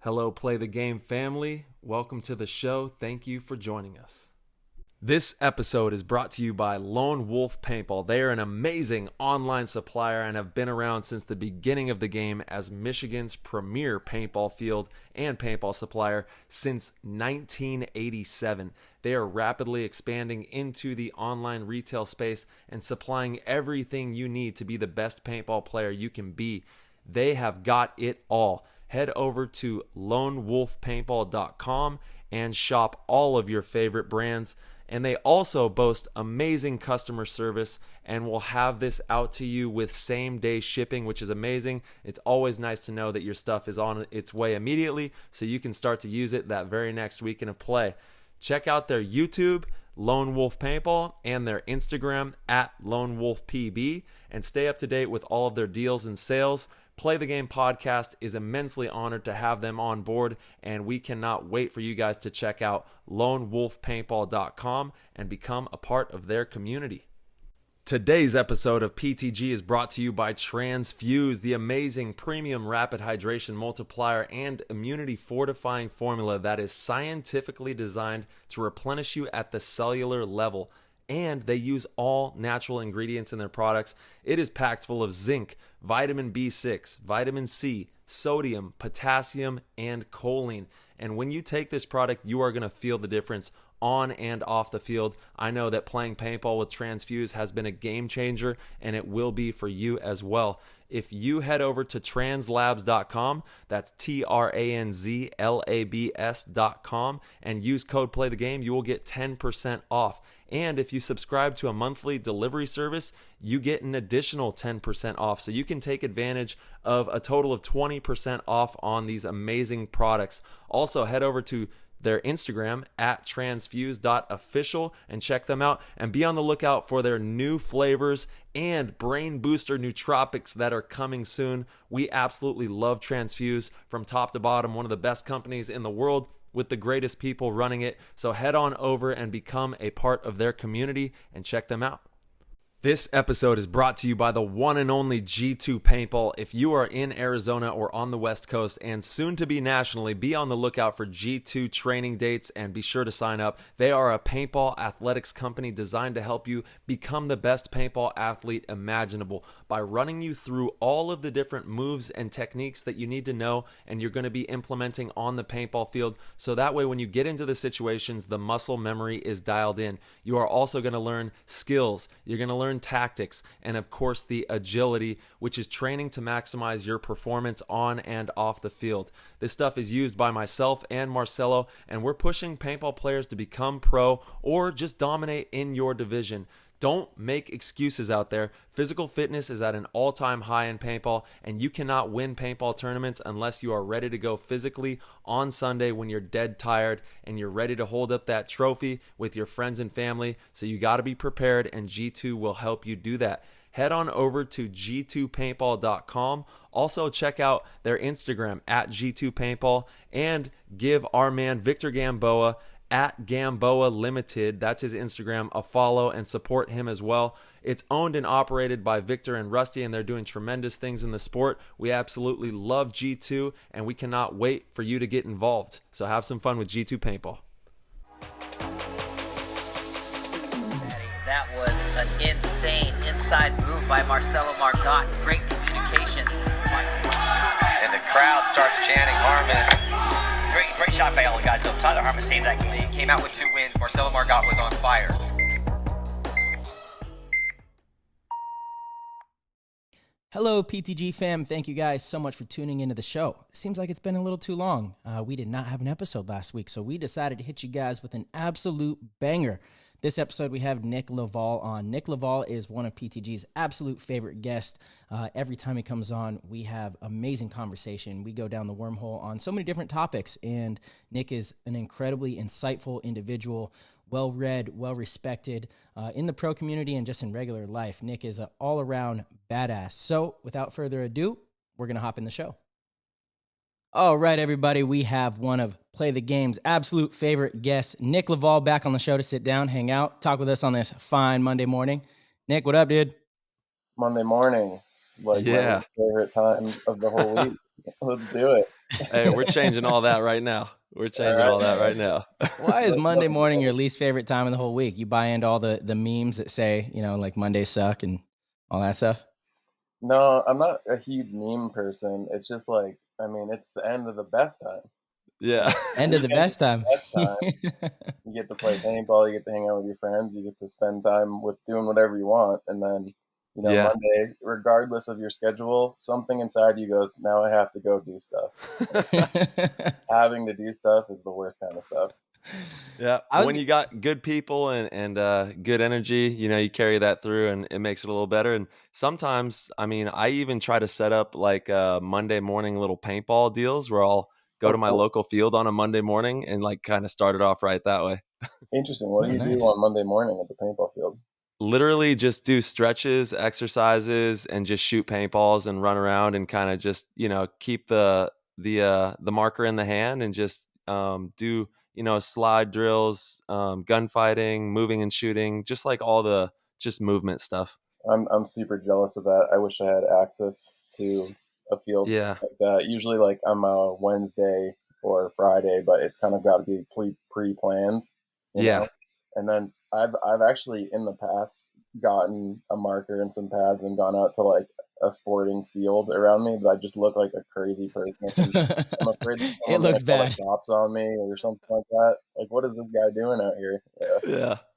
Hello, Play the Game family. Welcome to the show. Thank you for joining us. This episode is brought to you by Lone Wolf Paintball. They are an amazing online supplier and have been around since the beginning of the game as Michigan's premier paintball field and paintball supplier since 1987. They are rapidly expanding into the online retail space and supplying everything you need to be the best paintball player you can be. They have got it all. Head over to lonewolfpaintball.com and shop all of your favorite brands. And they also boast amazing customer service and will have this out to you with same-day shipping, which is amazing. It's always nice to know that your stuff is on its way immediately so you can start to use it that very next weekend of play. Check out their YouTube, Lone Wolf Paintball, and their Instagram at Lone Wolf PB, and stay up to date with all of their deals and sales. Play the Game podcast is immensely honored to have them on board, and we cannot wait for you guys to check out lonewolfpaintball.com and become a part of their community. Today's episode of PTG is brought to you by Transfuse, the amazing premium rapid hydration multiplier and immunity fortifying formula that is scientifically designed to replenish you at the cellular level. And they use all natural ingredients in their products. It is packed full of zinc, vitamin B6, vitamin C, sodium, potassium, and choline. And when you take this product, you are going to feel the difference on and off the field. I know that playing paintball with Transfuse has been a game changer, and it will be for you as well. If you head over to translabs.com, that's translabs.com, and use code PLAYTHEGAME, you will get 10% off. And if you subscribe to a monthly delivery service, you get an additional 10% off. So you can take advantage of a total of 20% off on these amazing products. Also, head over to their Instagram at transfuse.official and check them out, and be on the lookout for their new flavors and brain booster nootropics that are coming soon. We absolutely love Transfuse from top to bottom, one of the best companies in the world with the greatest people running it. So head on over and become a part of their community and check them out. This episode is brought to you by the one and only G2 Paintball. If you are in Arizona or on the West Coast and soon to be nationally, be on the lookout for G2 training dates and be sure to sign up. They are a paintball athletics company designed to help you become the best paintball athlete imaginable by running you through all of the different moves and techniques that you need to know and you're going to be implementing on the paintball field. So that way when you get into the situations, the muscle memory is dialed in. You are also going to learn skills. You're going to learn tactics, and of course the agility, which is training to maximize your performance on and off the field. This stuff is used by myself and Marcelo, and we're pushing paintball players to become pro or just dominate in your division. Don't make excuses out there. Physical fitness is at an all-time high in paintball, and you cannot win paintball tournaments unless you are ready to go physically on Sunday when you're dead tired and you're ready to hold up that trophy with your friends and family. So you got to be prepared, and G2 will help you do that. Head on over to g2paintball.com. Also check out their Instagram at G2Paintball, and give our man Victor Gamboa at Gamboa Limited, that's his Instagram, a follow and support him as well. It's owned and operated by Victor and Rusty, and they're doing tremendous things in the sport. We absolutely love G2, and we cannot wait for you to get involved. So have some fun with G2 Paintball. That was an insane inside move by Marcelo Margot. Great communication. And the crowd starts chanting Harmon. Great shot by all the guys. So Tyler Harmon saved that game. He came out with 2 wins. Marcelo Margot was on fire. Hello, PTG fam. Thank you guys so much for tuning into the show. It seems like it's been a little too long. We did not have an episode last week, so we decided to hit you guys with an absolute banger. This episode, we have Nick Leival on. Nick Leival is one of PTG's absolute favorite guests. Every time he comes on, we have amazing conversation. We go down the wormhole on so many different topics, and Nick is an incredibly insightful individual, well-read, well-respected in the pro community and just in regular life. Nick is an all-around badass. So without further ado, we're going to hop in the show. All right, everybody, we have one of Play the Game's absolute favorite guests, Nick Leival, back on the show to sit down, hang out, talk with us on this fine Monday morning. Nick, what up, dude? Monday morning. It's like my favorite time of the whole week. Let's do it. Hey, we're changing all that right now. We're changing all that right now. Why is Monday morning your least favorite time of the whole week? You buy into all the memes that say, like Mondays suck and all that stuff? No, I'm not a huge meme person. It's just like, I mean, it's the end of the best time. Yeah. End of the Weekend is best time. best time. You get to play paintball, you get to hang out with your friends, you get to spend time with doing whatever you want, and then Yeah. Monday, regardless of your schedule, something inside you goes, now I have to go do stuff. Having to do stuff is the worst kind of stuff. Yeah. When you got good people and good energy, you carry that through and it makes it a little better. And sometimes, I mean, I even try to set up like Monday morning little paintball deals where I'll go to my cool. local field on a Monday morning and like kind of start it off right that way. Interesting. What do you do nice. on Monday morning at the paintball field? Literally just do stretches, exercises, and just shoot paintballs and run around and kind of just, keep the marker in the hand and just do, slide drills, gunfighting, moving and shooting, just like all the just movement stuff. I'm super jealous of that. I wish I had access to a field Yeah. like that. Usually, like I'm a Wednesday or Friday, but it's kind of got to be pre-planned, Yeah. know. And then I've actually in the past gotten a marker and some pads and gone out to like a sporting field around me, but I just look like a crazy person. I'm afraid that it looks bad. The cops on me or something like that. Like, what is this guy doing out here?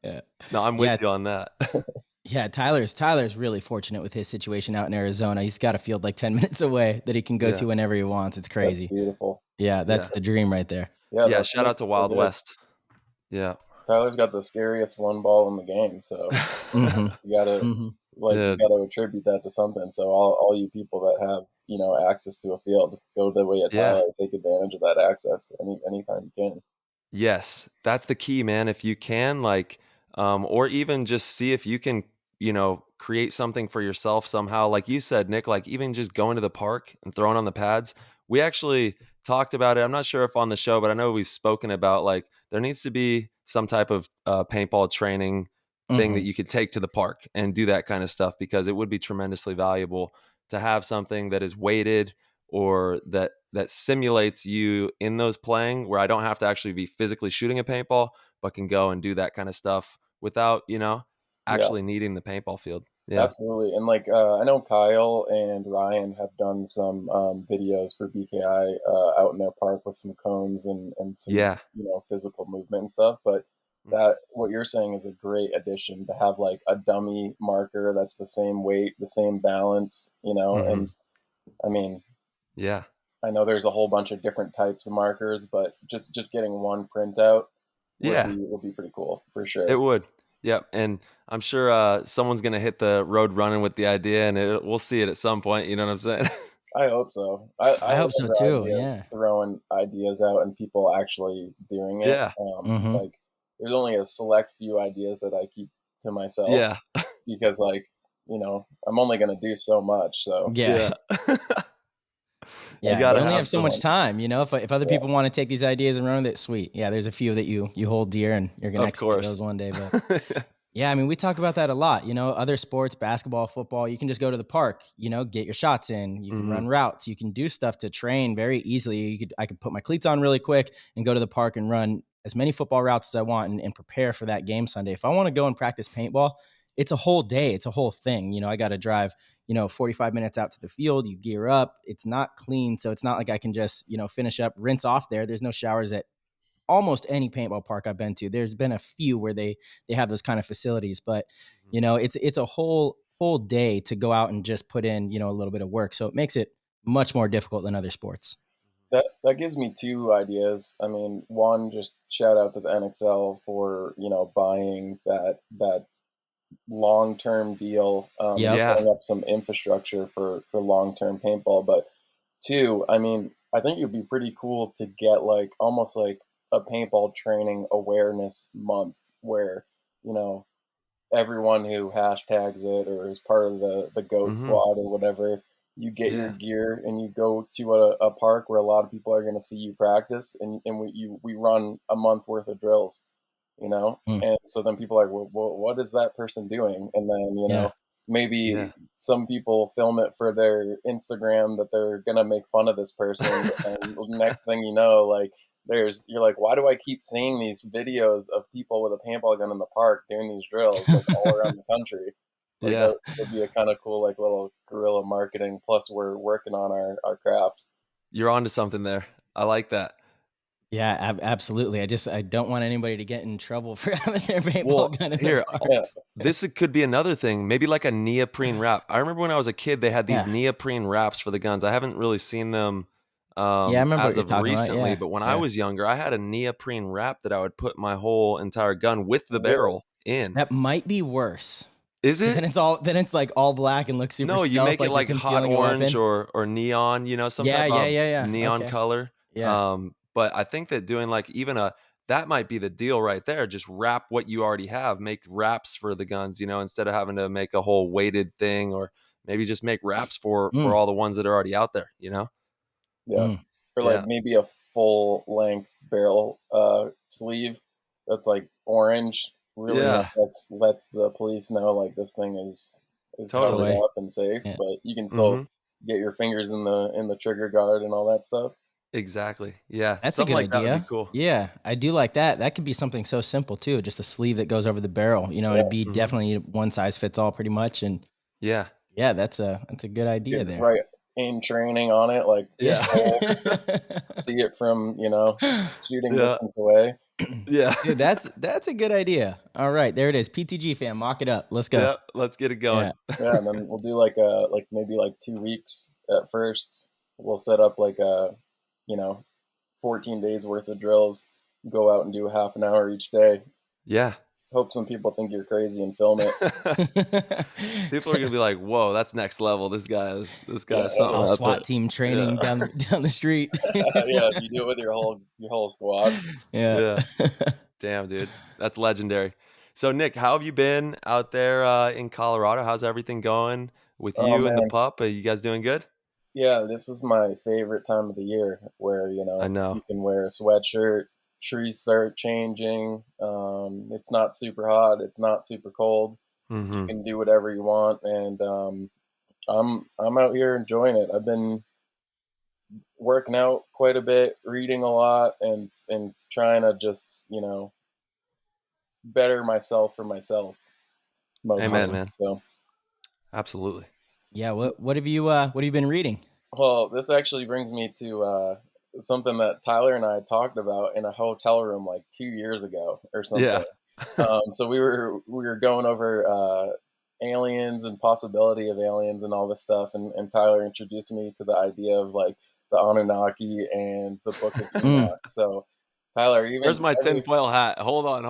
Yeah. No, I'm with you on that. Yeah, Tyler's really fortunate with his situation out in Arizona. He's got a field like 10 minutes away that he can go to whenever he wants. It's crazy. That's beautiful. Yeah, that's the dream right there. Yeah, shout out to Wild West. Yeah. Tyler's got the scariest one ball in the game, so you gotta you gotta attribute that to something. So all you people that have access to a field, go the way of Tyler, take advantage of that access anytime you can. Yes, that's the key, man. If you can, like, or even just see if you can, create something for yourself somehow. Like you said, Nick, like even just going to the park and throwing on the pads. We actually talked about it. I'm not sure if on the show, but I know we've spoken about like there needs to be some type of paintball training thing that you could take to the park and do that kind of stuff because it would be tremendously valuable to have something that is weighted or that simulates you in those playing where I don't have to actually be physically shooting a paintball, but can go and do that kind of stuff without, actually needing the paintball field. Yeah. Absolutely. And like, I know Kyle and Ryan have done some videos for BKi out in their park with some cones and some, physical movement and stuff. But that what you're saying is a great addition to have like a dummy marker that's the same weight, the same balance, and I mean, I know there's a whole bunch of different types of markers, but just getting one printout would be pretty cool for sure. It would. Yep. And I'm sure someone's going to hit the road running with the idea and we'll see it at some point. You know what I'm saying? I hope so. I hope so too. Yeah. Throwing ideas out and people actually doing it. Yeah. Like there's only a select few ideas that I keep to myself. Yeah. Because like, I'm only going to do so much. So yeah. Yeah, you only have so much time, if other people want to take these ideas and run with it, sweet. Yeah, there's a few that you hold dear and you're going to execute those one day. But yeah, I mean, we talk about that a lot, other sports, basketball, football, you can just go to the park, get your shots in, you can run routes, you can do stuff to train very easily. I could put my cleats on really quick and go to the park and run as many football routes as I want and prepare for that game Sunday. If I want to go and practice paintball, it's a whole day. It's a whole thing. I got to drive, 45 minutes out to the field. You gear up. It's not clean. So it's not like I can just, finish up, rinse off there. There's no showers at almost any paintball park I've been to. There's been a few where they have those kind of facilities, but it's a whole day to go out and just put in, a little bit of work. So it makes it much more difficult than other sports. That gives me two ideas. I mean, one, just shout out to the NXL for, buying that long-term deal, setting up some infrastructure for long-term paintball. But two, I mean, I think it'd be pretty cool to get like almost like a paintball training awareness month where, everyone who hashtags it or is part of the GOAT squad or whatever, you get your gear and you go to a park where a lot of people are going to see you practice and we run a month worth of drills. And so then people are like, well, what is that person doing? And then, maybe some people film it for their Instagram that they're gonna make fun of this person, and next thing you know, like you're like, why do I keep seeing these videos of people with a paintball gun in the park doing these drills like all around the country? Like that would be a kind of cool like little guerrilla marketing. Plus, we're working on our craft. You're onto something there. I like that. Yeah, absolutely. I don't want anybody to get in trouble for having their paintball gun in the parks. This could be another thing, maybe like a neoprene wrap. I remember when I was a kid, they had these neoprene wraps for the guns. I haven't really seen them I remember as of recently, about, but when I was younger, I had a neoprene wrap that I would put my whole entire gun with the barrel in. That might be worse. Is it? Then it's like all black and looks super stealth. No, you make it like hot orange or neon, some type of neon color. Yeah. But I think that doing like even that might be the deal right there. Just wrap what you already have. Make wraps for the guns, instead of having to make a whole weighted thing, or maybe just make wraps for all the ones that are already out there, Yeah. Or like maybe a full length barrel sleeve that's like orange. Really lets the police know like this thing is totally covered up and safe, but you can still get your fingers in the trigger guard and all that stuff. Exactly. Yeah. That's something a good like idea. That would be cool. Yeah, I do like that. That could be something so simple too. Just a sleeve that goes over the barrel. It'd be definitely one size fits all pretty much. And yeah, that's a good idea there. Right. In training on it, like see it from shooting distance away. Yeah, dude, that's a good idea. All right, there it is. PTG fam, mock it up. Let's go. Yeah, let's get it going. Yeah, and then we'll do like maybe 2 weeks at first. We'll set up 14 days worth of drills. Go out and do half an hour each day. Yeah. Hope some people think you're crazy and film it. People are gonna be like, "Whoa, that's next level." This guy is something. SWAT team training down the street. Yeah, you do it with your whole squad. Yeah. Damn, dude, that's legendary. So, Nick, how have you been out there in Colorado? How's everything going with you and the pup? Are you guys doing good? Yeah, this is my favorite time of the year, where I know you can wear a sweatshirt. Trees start changing. It's not super hot. It's not super cold. You can do whatever you want, and I'm out here enjoying it. I've been working out quite a bit, reading a lot, and trying to just better myself for myself. Amen, man. So, absolutely. Yeah. What have you been reading? Well, this actually brings me to something that Tyler and I talked about in a hotel room 2 years ago or something. Yeah. So we were going over aliens and possibility of aliens and all this stuff, and Tyler introduced me to the idea of the Anunnaki and the Book of Enoch. So Tyler, where's my tinfoil hat? Hold on.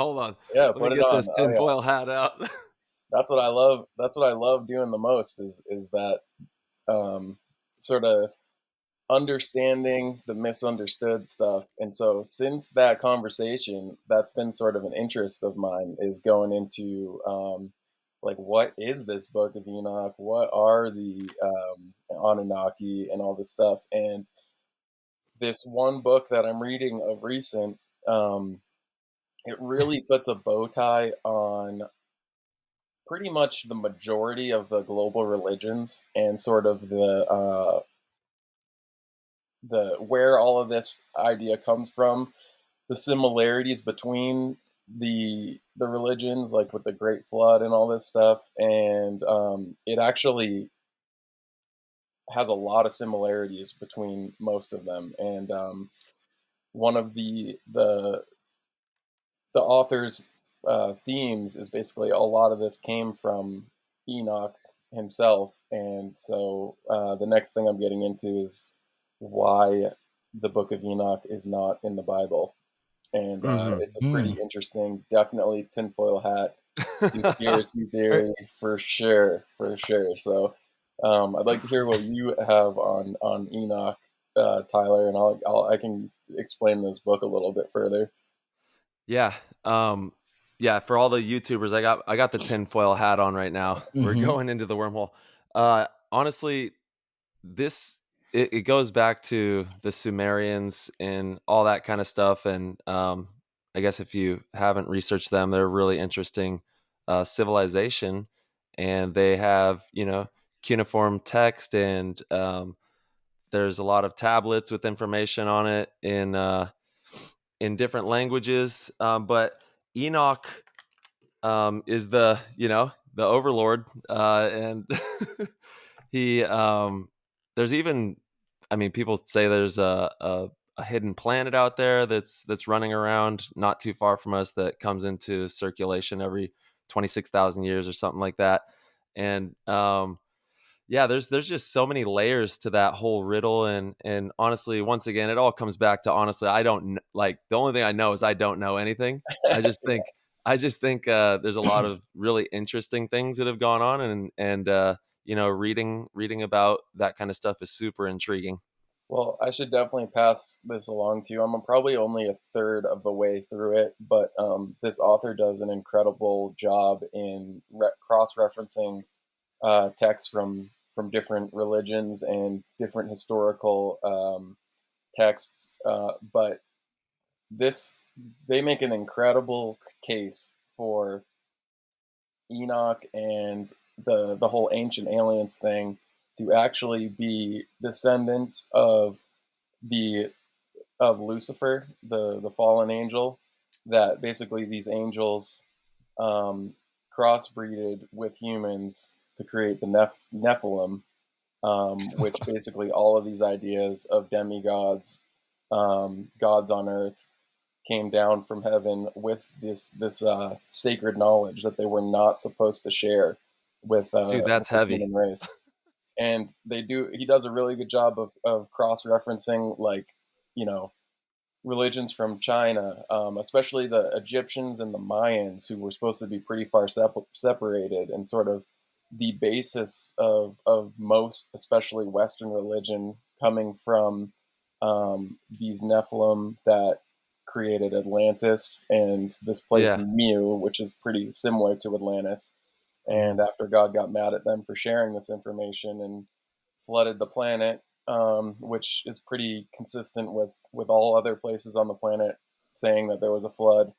Yeah, let me get this tinfoil hat out. That's what I love. That's what I love doing the most is that sort of understanding the misunderstood stuff. And so since that conversation, that's been sort of an interest of mine, is going into what is this Book of Enoch? What are the Anunnaki and all this stuff? And this one book that I'm reading of recent, it really puts a bow tie on pretty much the majority of the global religions and sort of the where all of this idea comes from, the similarities between the religions, with the Great Flood and all this stuff, and it actually has a lot of similarities between most of them. And one of the author's themes is basically a lot of this came from Enoch himself. And so the next thing I'm getting into is why the Book of Enoch is not in the Bible. And it's a pretty interesting, definitely tinfoil hat conspiracy theory for sure. So I'd like to hear what you have on Enoch, Tyler, and I can explain this book a little bit further. Yeah. Yeah, for all the YouTubers, I got the tinfoil hat on right now. We're going into the wormhole. Honestly, it goes back to the Sumerians and all that kind of stuff. And I guess if you haven't researched them, they're a really interesting civilization. and they have, cuneiform text, and there's a lot of tablets with information on it in different languages. But Enoch is the overlord, and he there's even, I mean, people say there's a hidden planet out there that's running around not too far from us that comes into circulation every 26,000 years or something like that. And yeah, there's just so many layers to that whole riddle, and honestly, once again, it all comes back to, honestly, I don't like, the only thing I know is I don't know anything. I just think there's a lot of really interesting things that have gone on, and reading about that kind of stuff is super intriguing. Well, I should definitely pass this along to you. I'm probably only a third of the way through it, but this author does an incredible job in cross-referencing texts from different religions and different historical texts. But this they make an incredible case for Enoch and the whole ancient aliens thing to actually be descendants the of Lucifer, the fallen angel. That basically these angels crossbreeded with humans to create the Nephilim, which basically all of these ideas of demigods, gods on earth, came down from heaven with this sacred knowledge that they were not supposed to share with Dude, that's the heavy. human race. And he does a really good job of cross-referencing, like, religions from China, especially the Egyptians and the Mayans, who were supposed to be pretty far separated, and sort of the basis of most, especially Western religion, coming from these Nephilim that created Atlantis and this place, Yeah. Mu, which is pretty similar to Atlantis. And after God got mad at them for sharing this information and flooded the planet, which is pretty consistent with all other places on the planet saying that there was a flood,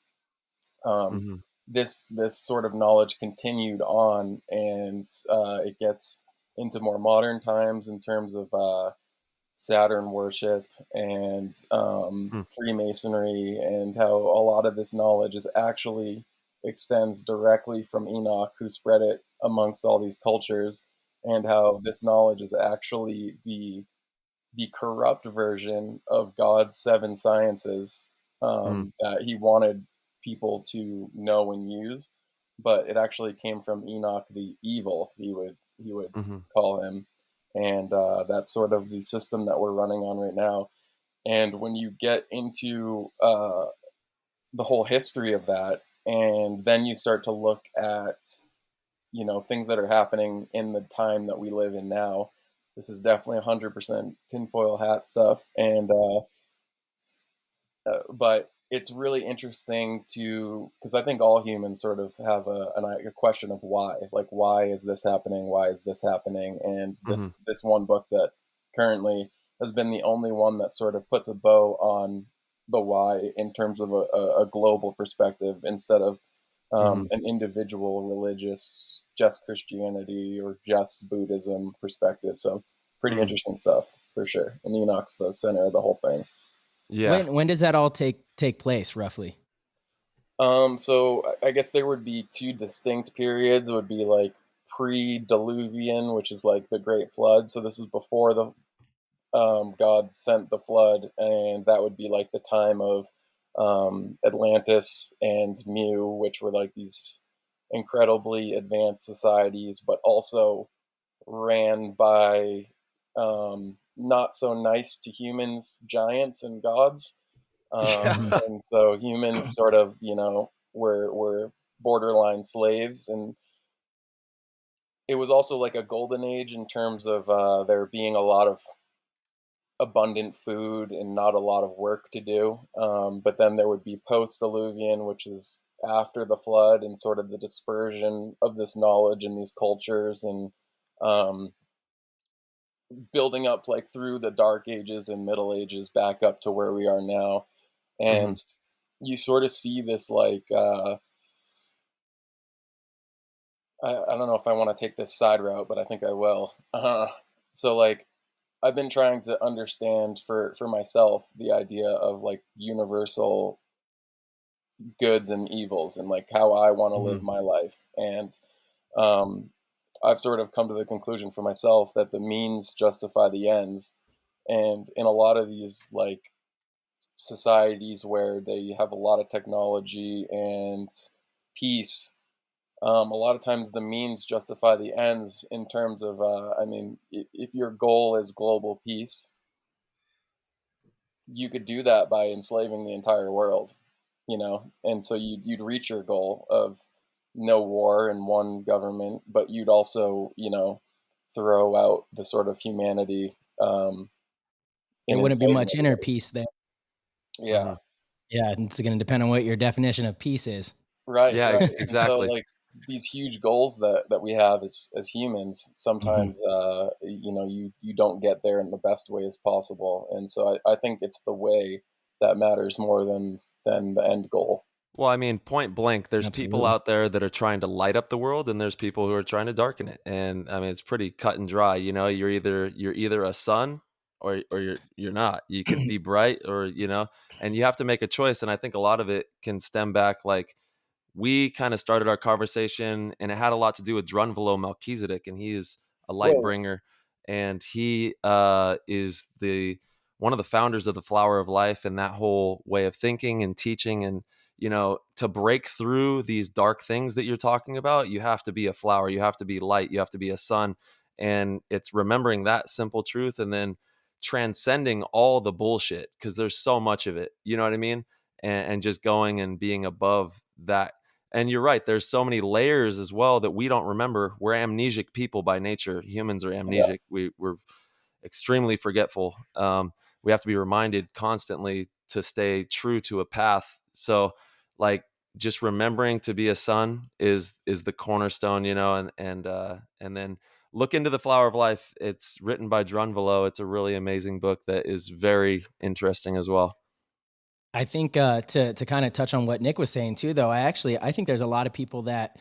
this sort of knowledge continued on, and it gets into more modern times in terms of Saturn worship and Freemasonry, and how a lot of this knowledge is actually extends directly from Enoch, who spread it amongst all these cultures, and how this knowledge is actually the corrupt version of God's seven sciences that he wanted people to know and use, but it actually came from Enoch the evil, he would call him. And that's sort of the system that we're running on right now. And when you get into the whole history of that, and then you start to look at things that are happening in the time that we live in now, this is definitely 100% tinfoil hat stuff. And but it's really interesting because I think all humans sort of have a question of why. Like, why is this happening? Why is this happening? And this one book that currently has been the only one that sort of puts a bow on the why in terms of a global perspective, instead of an individual religious, just Christianity or just Buddhism perspective. So pretty interesting stuff for sure. And Enoch's the center of the whole thing. Yeah. When does that all take place roughly? So I guess there would be two distinct periods. It would be like pre-Diluvian, which is like the Great Flood. So this is before the God sent the flood, and that would be like the time of Atlantis and Mu, which were like these incredibly advanced societies, but also ran by not so nice to humans, giants and gods. And so humans sort of, were borderline slaves. And it was also like a golden age in terms of there being a lot of abundant food and not a lot of work to do. But then there would be post-Diluvian, which is after the flood, and sort of the dispersion of this knowledge and these cultures, and building up like through the Dark Ages and Middle Ages back up to where we are now. And you sort of see this like I don't know if I want to take this side route, but I think I will. So like, I've been trying to understand for myself the idea of like universal goods and evils and like how I want to live my life. And um, I've sort of come to the conclusion for myself that the means justify the ends. And in a lot of these like societies where they have a lot of technology and peace, a lot of times the means justify the ends in terms of, I mean, if your goal is global peace, you could do that by enslaving the entire world, you know? And so you'd reach your goal of no war and one government, but you'd also, you know, throw out the sort of humanity There in wouldn't be enslaving much inner everybody. peace there. Yeah. Yeah, it's going to depend on what your definition of peace is. Right, Yeah, right. And so exactly. like these huge goals that we have as humans, Mhm. sometimes you know, you don't get there in the best way as possible. And so I think it's the way that matters more than the end goal. Well, I mean, point blank, there's people Absolutely. out there that are trying to light up the world, and there's people who are trying to darken it. And I mean, it's pretty cut and dry. You know, you're either a sun or you're not. You could be bright or and you have to make a choice. And I think a lot of it can stem back like we kind of started our conversation, and it had a lot to do with Drunvalo Melchizedek, and he is a light Whoa. bringer, and he is the one of the founders of the Flower of Life and that whole way of thinking and teaching. And to break through these dark things that you're talking about, you have to be a flower, you have to be light, you have to be a sun, and it's remembering that simple truth and then transcending all the bullshit because there's so much of it. You know what I mean? And just going and being above that. And you're right. There's so many layers as well that we don't remember. We're amnesic people by nature. Humans are Yeah. amnesic. We're extremely forgetful. We have to be reminded constantly to stay true to a path. So, like, just remembering to be a son is the cornerstone, and then look into the Flower of Life. It's written by Drunvalo. It's a really amazing book that is very interesting as well. I think to kind of touch on what Nick was saying too, though, I think there's a lot of people that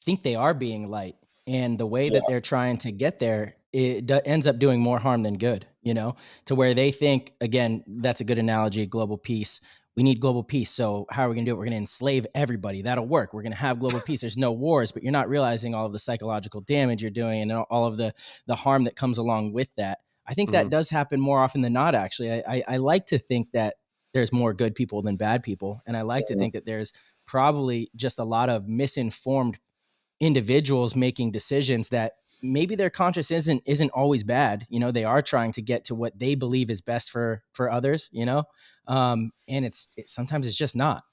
think they are being light, and the way that Yeah. they're trying to get there, ends up doing more harm than good. You know, to where they think, again, that's a good analogy. Global peace. We need global peace. So how are we going to do it? We're going to enslave everybody. That'll work. We're going to have global peace. There's no wars, but you're not realizing all of the psychological damage you're doing and all of the harm that comes along with that. I think that Mm-hmm. does happen more often than not. Actually, I like to think that there's more good people than bad people. And I like to think that there's probably just a lot of misinformed individuals making decisions that maybe their conscience isn't always bad. You know, they are trying to get to what they believe is best for others, and sometimes it's just not.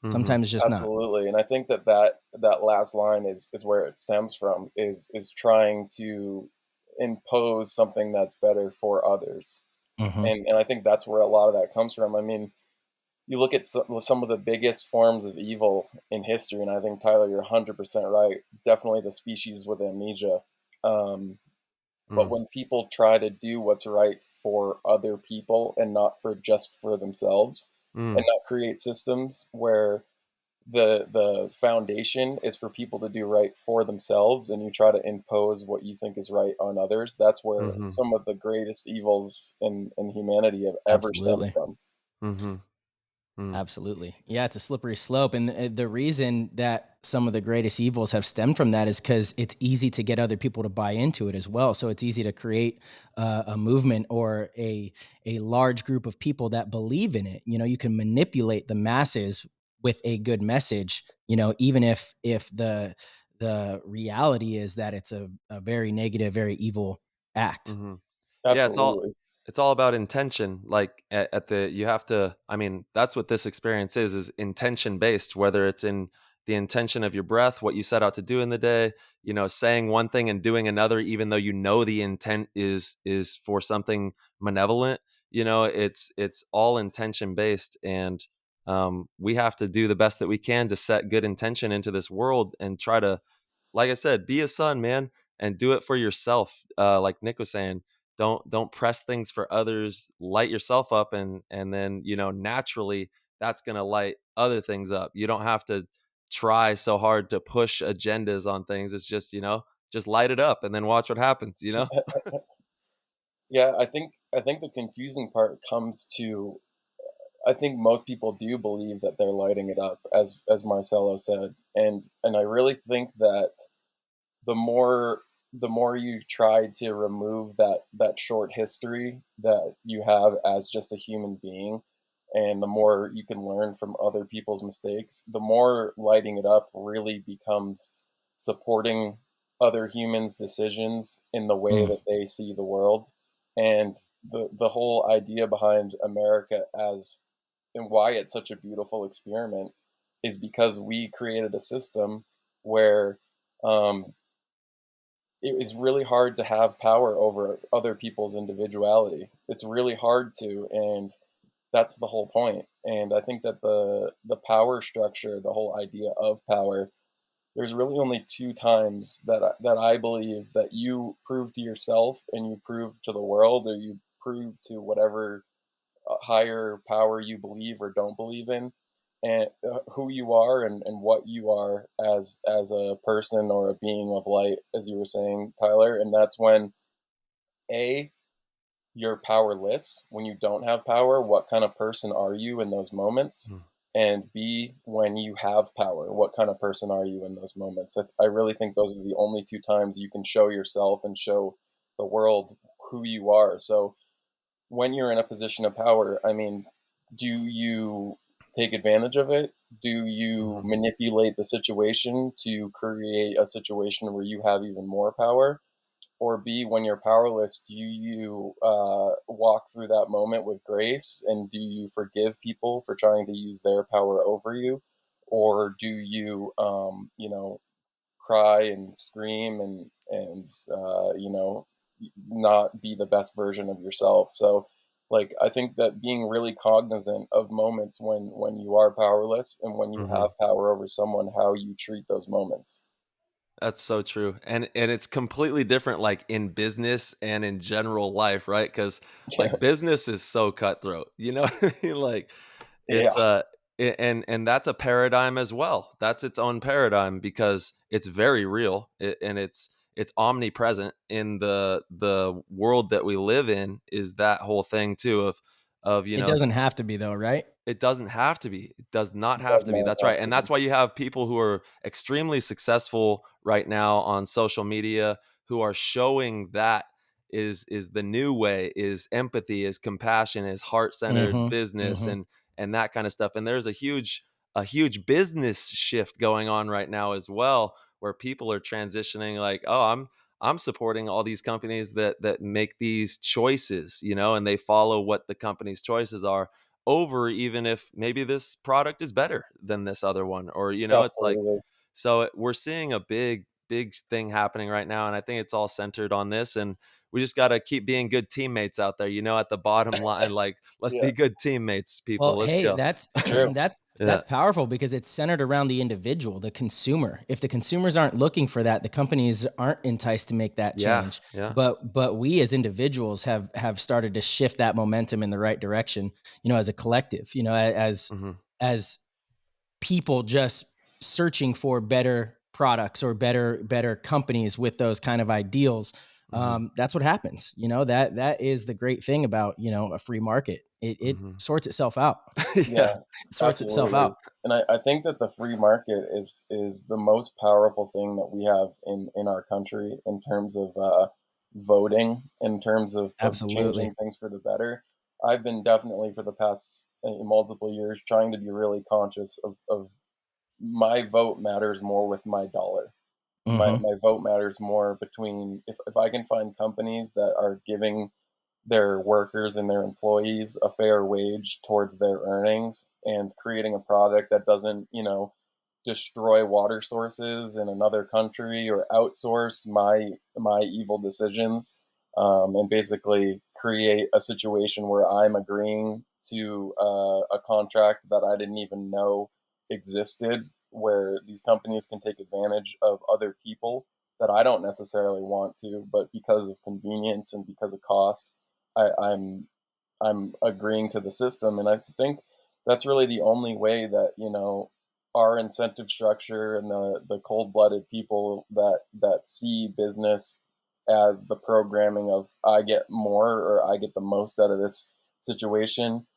Mm-hmm. Sometimes it's just not. Absolutely. And I think that last line is where it stems from, is trying to impose something that's better for others. Hmm. And I think that's where a lot of that comes from. I mean, you look at some of the biggest forms of evil in history, and I think, Tyler, you're 100% right. Definitely the species with amnesia. Um, but Mm. when people try to do what's right for other people and not for just for themselves, Mm. and not create systems where the foundation is for people to do right for themselves, and you try to impose what you think is right on others, that's where Mm-hmm. some of the greatest evils in humanity have ever stemmed Absolutely. from. Mm-hmm. Mm. Absolutely. Yeah, it's a slippery slope. And the reason that some of the greatest evils have stemmed from that is because it's easy to get other people to buy into it as well. So it's easy to create a movement or a large group of people that believe in it. You know, you can manipulate the masses with a good message, even if the reality is that it's a very negative, very evil act. Mm-hmm. Yeah, Absolutely. it's all about intention. Like at the you have to. I mean, that's what this experience is intention based. Whether it's in the intention of your breath, what you set out to do in the day, saying one thing and doing another, even though the intent is for something malevolent. It's all intention based, and we have to do the best that we can to set good intention into this world and try to, like I said, be a son, man, and do it for yourself. Like Nick was saying, don't press things for others. Light yourself up, and then naturally that's gonna light other things up. You don't have to try so hard to push agendas on things. It's just, just light it up and then watch what happens, Yeah, I think the confusing part comes to, I think most people do believe that they're lighting it up, as Marcelo said, and I really think that the more the more you try to remove that short history that you have as just a human being, and the more you can learn from other people's mistakes, the more lighting it up really becomes supporting other humans' decisions in the way Mm. that they see the world. And the whole idea behind America as, and why it's such a beautiful experiment, is because we created a system where um, it is really hard to have power over other people's individuality. It's really hard to, and that's the whole point. And I think that the power structure, the whole idea of power, there's really only two times that I believe that you prove to yourself and you prove to the world, or you prove to whatever higher power you believe or don't believe in, and who you are, and what you are as a person or a being of light, as you were saying, Tyler. And that's when, a, you're powerless. When you don't have power, what kind of person are you in those moments? Mm. And B, when you have power, what kind of person are you in those moments? I really think those are the only two times you can show yourself and show the world who you are. So when you're in a position of power, I mean, do you take advantage of it? Do you Mhm. manipulate the situation to create a situation where you have even more power? Or B, when you're powerless, do you walk through that moment with grace, and do you forgive people for trying to use their power over you? Or do you, cry and scream and not be the best version of yourself? So, like, I think that being really cognizant of moments when you are powerless and when you Mhm. have power over someone, how you treat those moments. That's so true. And it's completely different like in business and in general life, right? Cuz like business is so cutthroat. You know what I mean? Like Yeah, it's and that's a paradigm as well. That's its own paradigm because it's very real, and it's omnipresent in the world that we live in, is that whole thing too of It doesn't have to be though, right? it doesn't have to be. It does not it have does to be. not That's have right. to And be. that's why you have people who are extremely successful right now on social media who are showing that is the new way, is empathy, is compassion, is heart-centered Mhm. business, Mhm. and that kind of stuff. And there's a huge business shift going on right now as well, where people are transitioning like, "Oh, I'm supporting all these companies that make these choices, and they follow what the company's choices are, over even if maybe this product is better than this other one," or it's like, Absolutely. so we're seeing a big thing happening right now, and I think it's all centered on this. And we just got to keep being good teammates out there, at the bottom line. Like, let's Yeah, be good teammates, people. Well, Let's hey, go. that's true. that's Yeah, powerful because it's centered around the individual, the consumer. If the consumers aren't looking for that, the companies aren't enticed to make that yeah, change. yeah. But we as individuals have started to shift that momentum in the right direction, as a collective, Hmm. as people just searching for better products or better companies with those kind of ideals. Hmm. That's what happens. That is the great thing about a free market. It Hmm. sorts itself out. Yeah, It sorts itself absolutely. out. And I think that the free market is the most powerful thing that we have in our country, in terms of voting, in terms of Absolutely. changing things for the better. I've been definitely, for the past multiple years, trying to be really conscious of my vote matters more with my dollar. My Hmm. my vote matters more between, if I can find companies that are giving their workers and their employees a fair wage towards their earnings, and creating a product that doesn't, destroy water sources in another country, or outsource my evil decisions, and basically create a situation where I'm agreeing to a contract that I didn't even know existed, where these companies can take advantage of other people that I don't necessarily want to, but because of convenience and because of cost, I'm agreeing to the system. And I think that's really the only way that our incentive structure and the cold-blooded people that see business as the programming of I get more or I get the most out of this situation,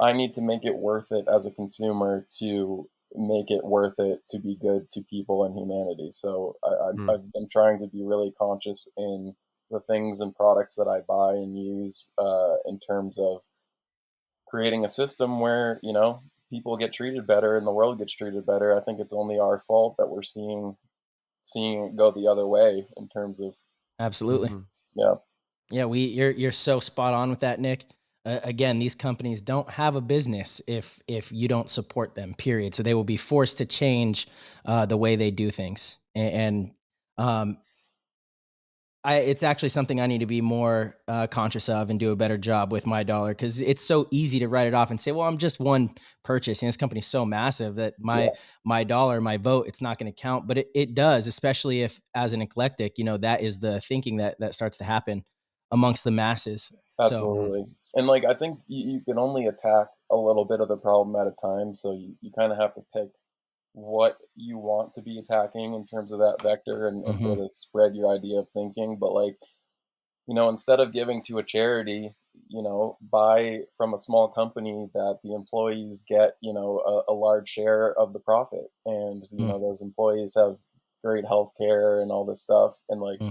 I need to make it worth it as a consumer to make it worth it to be good to people and humanity. So I've been trying to be really conscious in the things and products that I buy and use in terms of creating a system where, you know, people get treated better and the world gets treated better. I think it's only our fault that we're seeing it go the other way in terms of Absolutely. yeah. Yeah, you're so spot on with that, Nick. Again, these companies don't have a business if you don't support them. Period. So they will be forced to change the way they do things, and it's actually something I need to be more conscious of and do a better job with my dollar, because it's so easy to write it off and say, well, I'm just one purchase. And this company's so massive that my dollar, my vote, it's not going to count. But it does, especially if as an eclectic, you know, that is the thinking that starts to happen amongst the masses. Absolutely. So, and like, I think you can only attack a little bit of the problem at a time. So you kind of have to pick what you want to be attacking in terms of that vector and sort of spread your idea of thinking. But like, you know, instead of giving to a charity, you know, buy from a small company that the employees get, you know, a large share of the profit. And, you know, those employees have great health care and all this stuff. And like,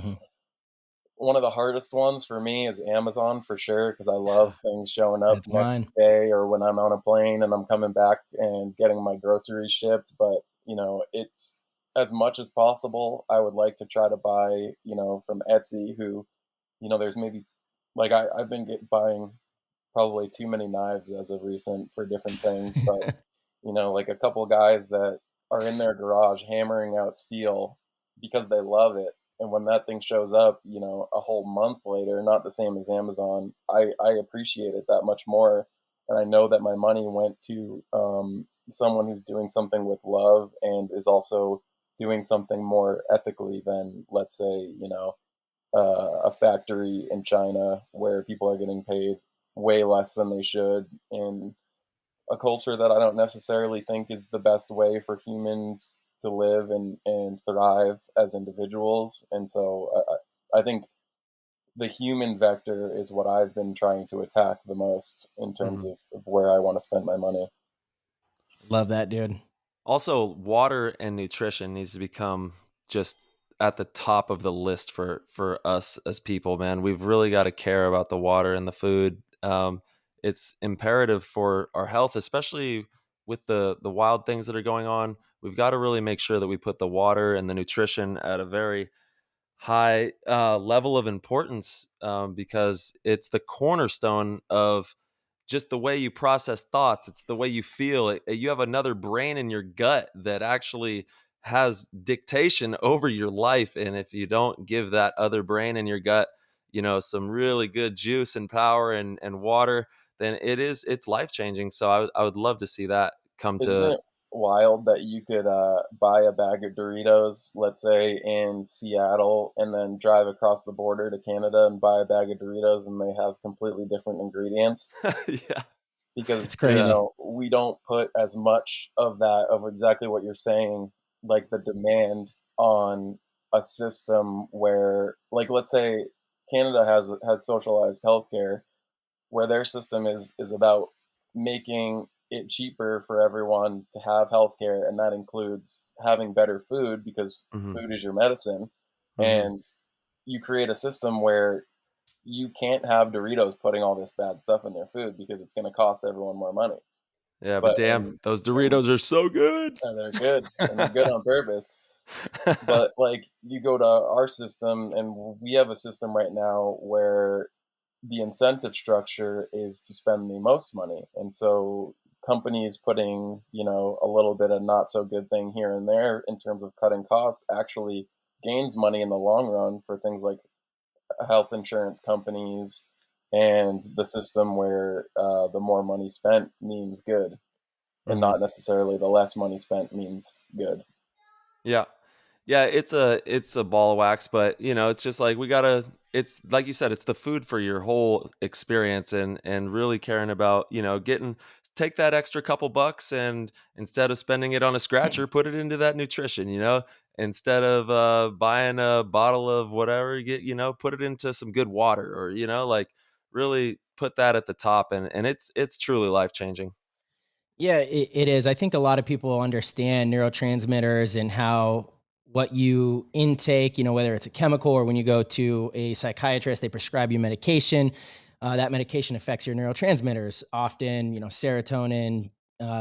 one of the hardest ones for me is Amazon for sure, because I love things showing up That's next mine. day or when I'm on a plane and I'm coming back and getting my groceries shipped. But, you know, it's as much as possible. I would like to try to buy, you know, from Etsy, who, you know, there's maybe like I've been buying probably too many knives as of recent for different things. But, you know, like a couple guys that are in their garage hammering out steel because they love it. And when that thing shows up, you know, a whole month later, not the same as Amazon, I appreciate it that much more. And I know that my money went to someone who's doing something with love and is also doing something more ethically than, let's say, you know, a factory in China where people are getting paid way less than they should in a culture that I don't necessarily think is the best way for humans to live and thrive as individuals. And so I think the human vector is what I've been trying to attack the most in terms of where I want to spend my money. Love that, dude. Also, water and nutrition needs to become just at the top of the list for us as people, man. We've really got to care about the water and the food. It's imperative for our health, especially with the wild things that are going on. We've got to really make sure that we put the water and the nutrition at a very high level of importance, because it's the cornerstone of just the way you process thoughts. It's the way you feel. You have another brain in your gut that actually has dictation over your life. And if you don't give that other brain in your gut, you know, some really good juice and power and water, then it's life changing. So I would love to see that come Isn't to. it wild that you could buy a bag of Doritos, let's say in Seattle, and then drive across the border to Canada and buy a bag of Doritos, and they have completely different ingredients? Yeah. It's Because, you crazy. know, we don't put as much of that, of exactly what you're saying, like the demand on a system where, like, let's say Canada has socialized healthcare, where their system is about making it cheaper for everyone to have healthcare, and that includes having better food because Mhm. food is your medicine. Mhm. And you create a system where you can't have Doritos putting all this bad stuff in their food because it's going to cost everyone more money. Yeah, but But damn, those and Doritos are so good. they're good and they're good on purpose. But like you go to our system, and we have a system right now where the incentive structure is to spend the most money. And so companies putting, you know, a little bit of not so good thing here and there in terms of cutting costs actually gains money in the long run for things like health insurance companies and the system where the more money spent means good and Mhm. not necessarily the less money spent means good. Yeah. Yeah, it's a ball of wax, but you know, it's just like we gotta. It's like you said, it's the food for your whole experience, and really caring about, you know, getting take that extra couple bucks and instead of spending it on a scratcher, put it into that nutrition, instead of buying a bottle of whatever, put it into some good water, or, like really put that at the top. And it's truly life-changing. Yeah, it is. I think a lot of people understand neurotransmitters and how what you intake, whether it's a chemical or when you go to a psychiatrist, they prescribe you medication. That medication affects your neurotransmitters, often, serotonin,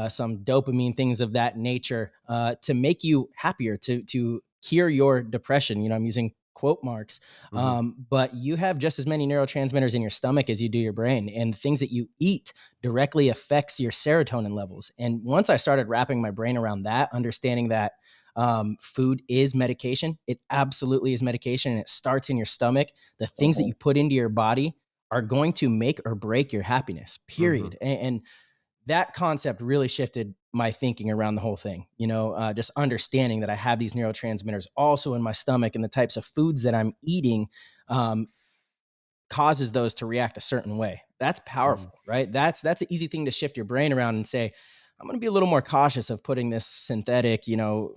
some dopamine, things of that nature, to make you happier, to cure your depression. I'm using quote marks. But you have just as many neurotransmitters in your stomach as you do your brain, and the things that you eat directly affects your serotonin levels. And once I started wrapping my brain around that, understanding that food is medication, it absolutely is medication, and it starts in your stomach. The things that you put into your body are going to make or break your happiness, period. And that concept really shifted my thinking around the whole thing, just understanding that I have these neurotransmitters also in my stomach, and the types of foods that I'm eating causes those to react a certain way. That's powerful, right? That's an easy thing to shift your brain around and say, I'm going to be a little more cautious of putting this synthetic,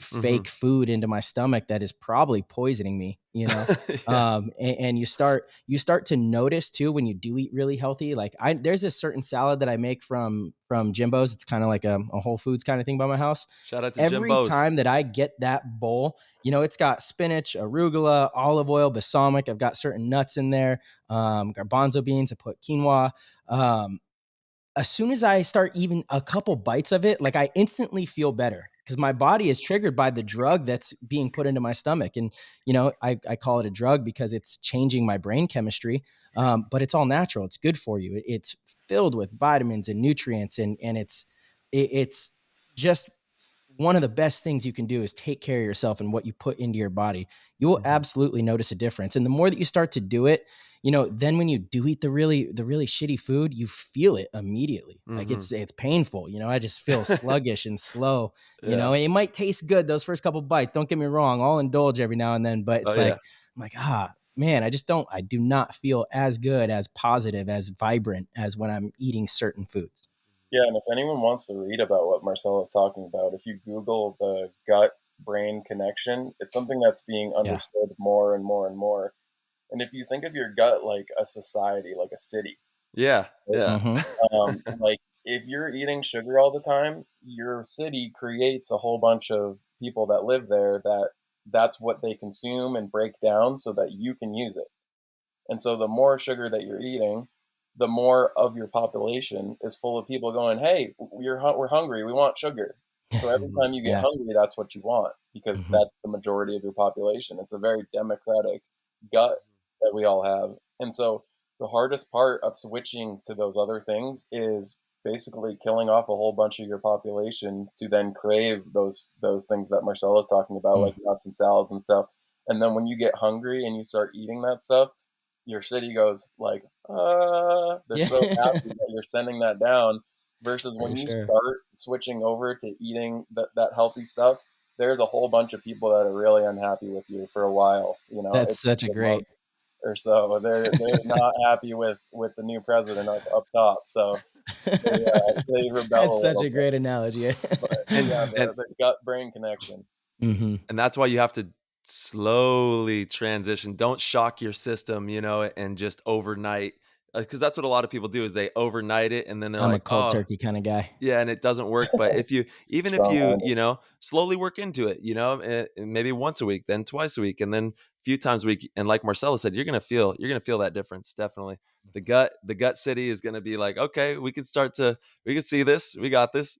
fake food into my stomach that is probably poisoning me, Yeah. And you start to notice too, when you do eat really healthy. Like there's a certain salad that I make from Jimbo's. It's kind of like a Whole Foods kind of thing by my house. Shout out to Every Jimbo's. time that I get that bowl, it's got spinach, arugula, olive oil, balsamic. I've got certain nuts in there, garbanzo beans. I put quinoa. As soon as I start eating a couple bites of it, like I instantly feel better because my body is triggered by the drug that's being put into my stomach. And, I call it a drug because it's changing my brain chemistry. But it's all natural. It's good for you. It's filled with vitamins and nutrients. And it's just one of the best things you can do is take care of yourself and what you put into your body. You will absolutely notice a difference. And the more that you start to do it, then when you do eat the really shitty food, you feel it immediately. Like it's painful. I just feel sluggish and slow. It might taste good those first couple bites. Don't get me wrong. I'll indulge every now and then, but it's I'm like, man, I do not feel as good, as positive, as vibrant as when I'm eating certain foods. Yeah, and if anyone wants to read about what Marcelo is talking about, if you Google the gut-brain connection, it's something that's being understood more and more and more. And if you think of your gut like a society, like a city, like if you're eating sugar all the time, your city creates a whole bunch of people that live there that's what they consume and break down so that you can use it. And so the more sugar that you're eating, the more of your population is full of people going, hey, we're hungry, we want sugar. So every time you get hungry, that's what you want, because that's the majority of your population. It's a very democratic gut that we all have. And so the hardest part of switching to those other things is basically killing off a whole bunch of your population to then crave those things that Marcelo's talking about, like nuts and salads and stuff. And then when you get hungry and you start eating that stuff, your city goes like, they're so happy that you're sending that down. Versus when you start switching over to eating that healthy stuff, there's a whole bunch of people that are really unhappy with you for a while. That's such a great. Or so they're not happy with the new president up top. So they rebel. That's such a great analogy. But, the gut brain connection. And that's why you have to slowly transition. Don't shock your system, and just overnight, because that's what a lot of people do, is they overnight it and then they're I'm like, a cold turkey kind of guy. Yeah, and it doesn't work. But if you slowly work into it, maybe once a week, then twice a week, and then a few times a week, and like Marcelo said, you're gonna feel that difference. Definitely, the gut city is gonna be like, okay, we can see this, we got this.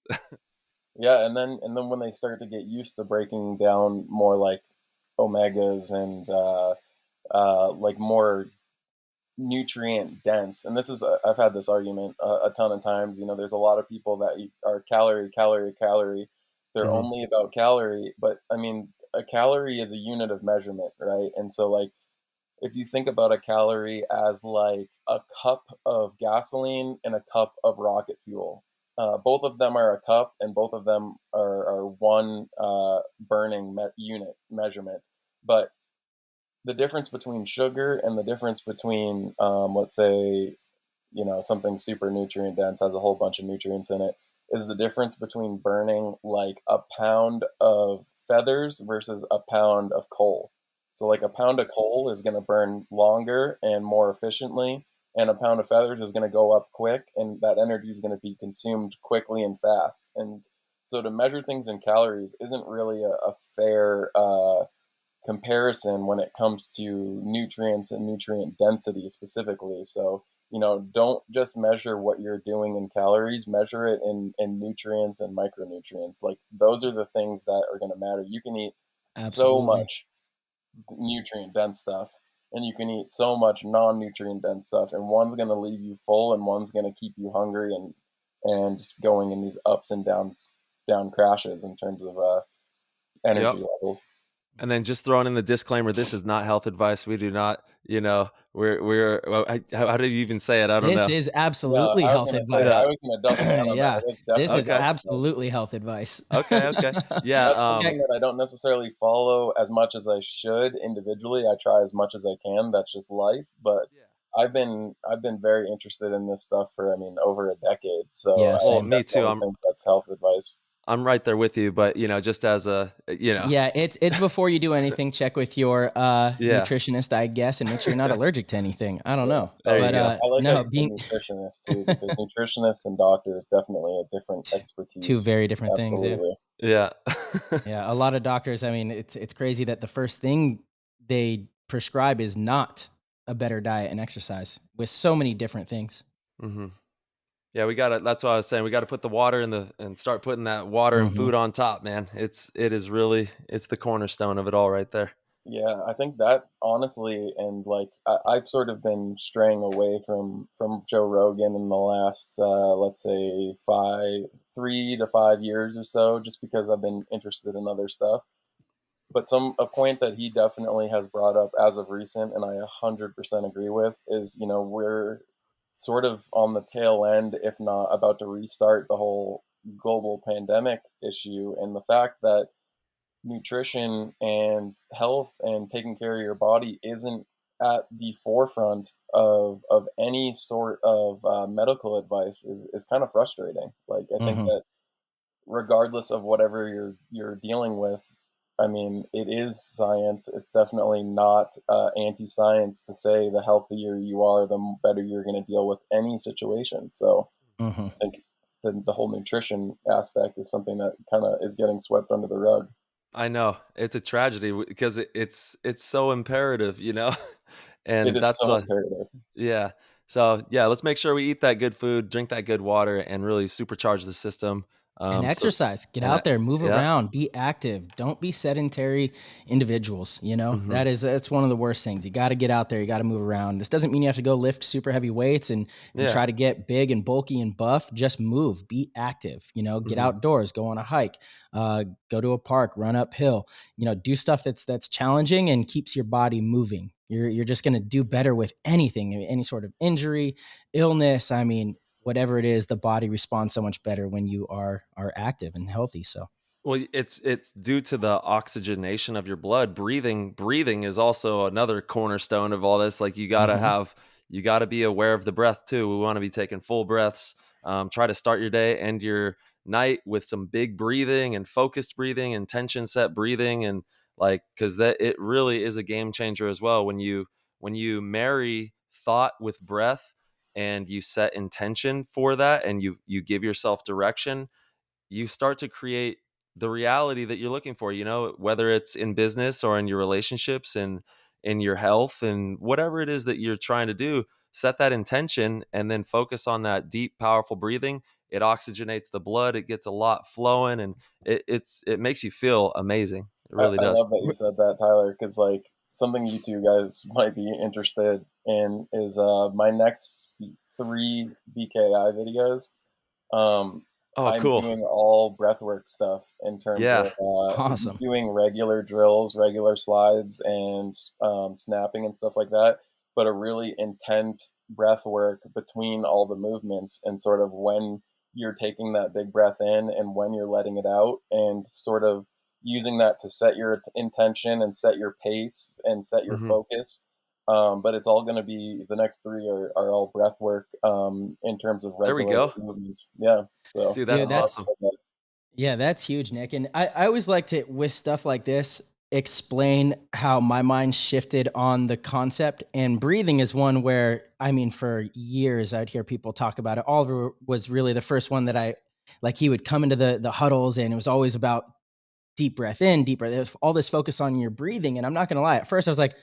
Yeah, and then when they start to get used to breaking down more like omegas and like more nutrient dense, and this is I've had this argument a ton of times. There's a lot of people that are calorie. They're only about calorie, but I mean, a calorie is a unit of measurement, right? And so like, if you think about a calorie as like a cup of gasoline and a cup of rocket fuel, both of them are a cup, and both of them are one burning unit measurement. But the difference between sugar and the difference between, let's say, something super nutrient dense, has a whole bunch of nutrients in it. is the difference between burning like a pound of feathers versus a pound of coal. So like a pound of coal is going to burn longer and more efficiently, and a pound of feathers is going to go up quick, and that energy is going to be consumed quickly and fast. And so to measure things in calories isn't really a fair comparison when it comes to nutrients and nutrient density specifically. So, don't just measure what you're doing in calories, measure it in nutrients and micronutrients. Like those are the things that are going to matter. You can eat so Absolutely. much nutrient dense stuff, and you can eat so much non-nutrient dense stuff, and one's going to leave you full and one's going to keep you hungry and just going in these ups and down crashes in terms of energy levels. And then just throwing in the disclaimer, this is not health advice. We do not, we're well, how did you even say it? I don't know. This is absolutely I was health gonna say, advice. I was going to double down on Yeah, that. this is Okay. absolutely health advice. Okay. Yeah. That's something that I don't necessarily follow as much as I should individually. I try as much as I can. That's just life. But I've been very interested in this stuff for over a decade. So Yeah, I me too. definitely think that's health advice. I'm right there with you, but just as a, Yeah, it's before you do anything, check with your nutritionist, I guess, and make sure you're not allergic to anything. I don't know. There you But go. I like no, how you said nutritionist too, because nutritionists and doctors definitely a different expertise. two very different Absolutely. things. Yeah. Yeah. Yeah, a lot of doctors, I mean, it's crazy that the first thing they prescribe is not a better diet and exercise with so many different things. Mm-hmm. Yeah, that's what I was saying. We got to put the water and start putting that water and food on top, man. It's the cornerstone of it all right there. Yeah, I think that honestly, and like I've sort of been straying away from Joe Rogan in the last let's say 3 to 5 years or so, just because I've been interested in other stuff. But a point that he definitely has brought up as of recent, and I 100% agree with, is we're sort of on the tail end, if not about to restart the whole global pandemic issue, and the fact that nutrition and health and taking care of your body isn't at the forefront of any sort of medical advice is kind of frustrating. Like I think that regardless of whatever you're dealing with, I mean, it is science. It's definitely not anti-science to say the healthier you are, the better you're going to deal with any situation. So I think the whole nutrition aspect is something that kind of is getting swept under the rug. I know it's a tragedy because it's so imperative, and It is that's so imperative. Yeah. So yeah, let's make sure we eat that good food, drink that good water, and really supercharge the system. And exercise, get out there, move around, be active. Don't be sedentary individuals. That's one of the worst things. You got to get out there. You got to move around. This doesn't mean you have to go lift super heavy weights and try to get big and bulky and buff. Just move, be active, get outdoors, go on a hike, go to a park, run uphill, do stuff that's challenging and keeps your body moving. You're just going to do better with anything, any sort of injury, illness. I mean, whatever it is, the body responds so much better when you are active and healthy. So, well, it's due to the oxygenation of your blood. Breathing is also another cornerstone of all this. Like you got to be aware of the breath too. We want to be taking full breaths. Try to start your day and your night with some big breathing and focused breathing, intention set breathing, and because that it really is a game changer as well when you marry thought with breath and you set intention for that and you give yourself direction, you start to create the reality that you're looking for, whether it's in business or in your relationships and in your health and whatever it is that you're trying to do. Set that intention and then focus on that deep, powerful breathing. It oxygenates the blood. It gets a lot flowing and it makes you feel amazing. It really does. I love that you said that, Tyler, because like something you two guys might be interested in is my next 3 BKi videos. I'm cool. doing all breathwork stuff in terms of awesome. doing regular drills, regular slides, and snapping and stuff like that, but a really intense breath work between all the movements and sort of when you're taking that big breath in and when you're letting it out, and sort of using that to set your intention and set your pace and set your focus but it's all going to be, the next 3 are all breath work in terms of regular movements. Yeah. So dude, that's awesome. Yeah, that's huge, Nick. And I always like to, with stuff like this, explain how my mind shifted on the concept. And breathing is one where, I mean, for years I'd hear people talk about it. Oliver was really the first one that he would come into the huddles, and it was always about deep breath in, deep breath. There's all this focus on your breathing. And I'm not going to lie, at first I was like,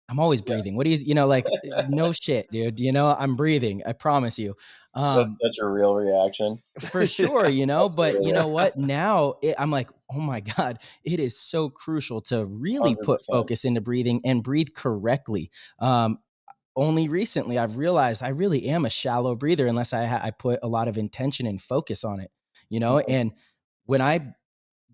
I'm always breathing. What do you like, no shit, dude, I'm breathing. I promise you. That's such a real reaction. For sure, but you know what? Now I'm like, oh my God, it is so crucial to really 100%. put focus into breathing and breathe correctly. Only recently I've realized I really am a shallow breather unless I put a lot of intention and focus on it, and when I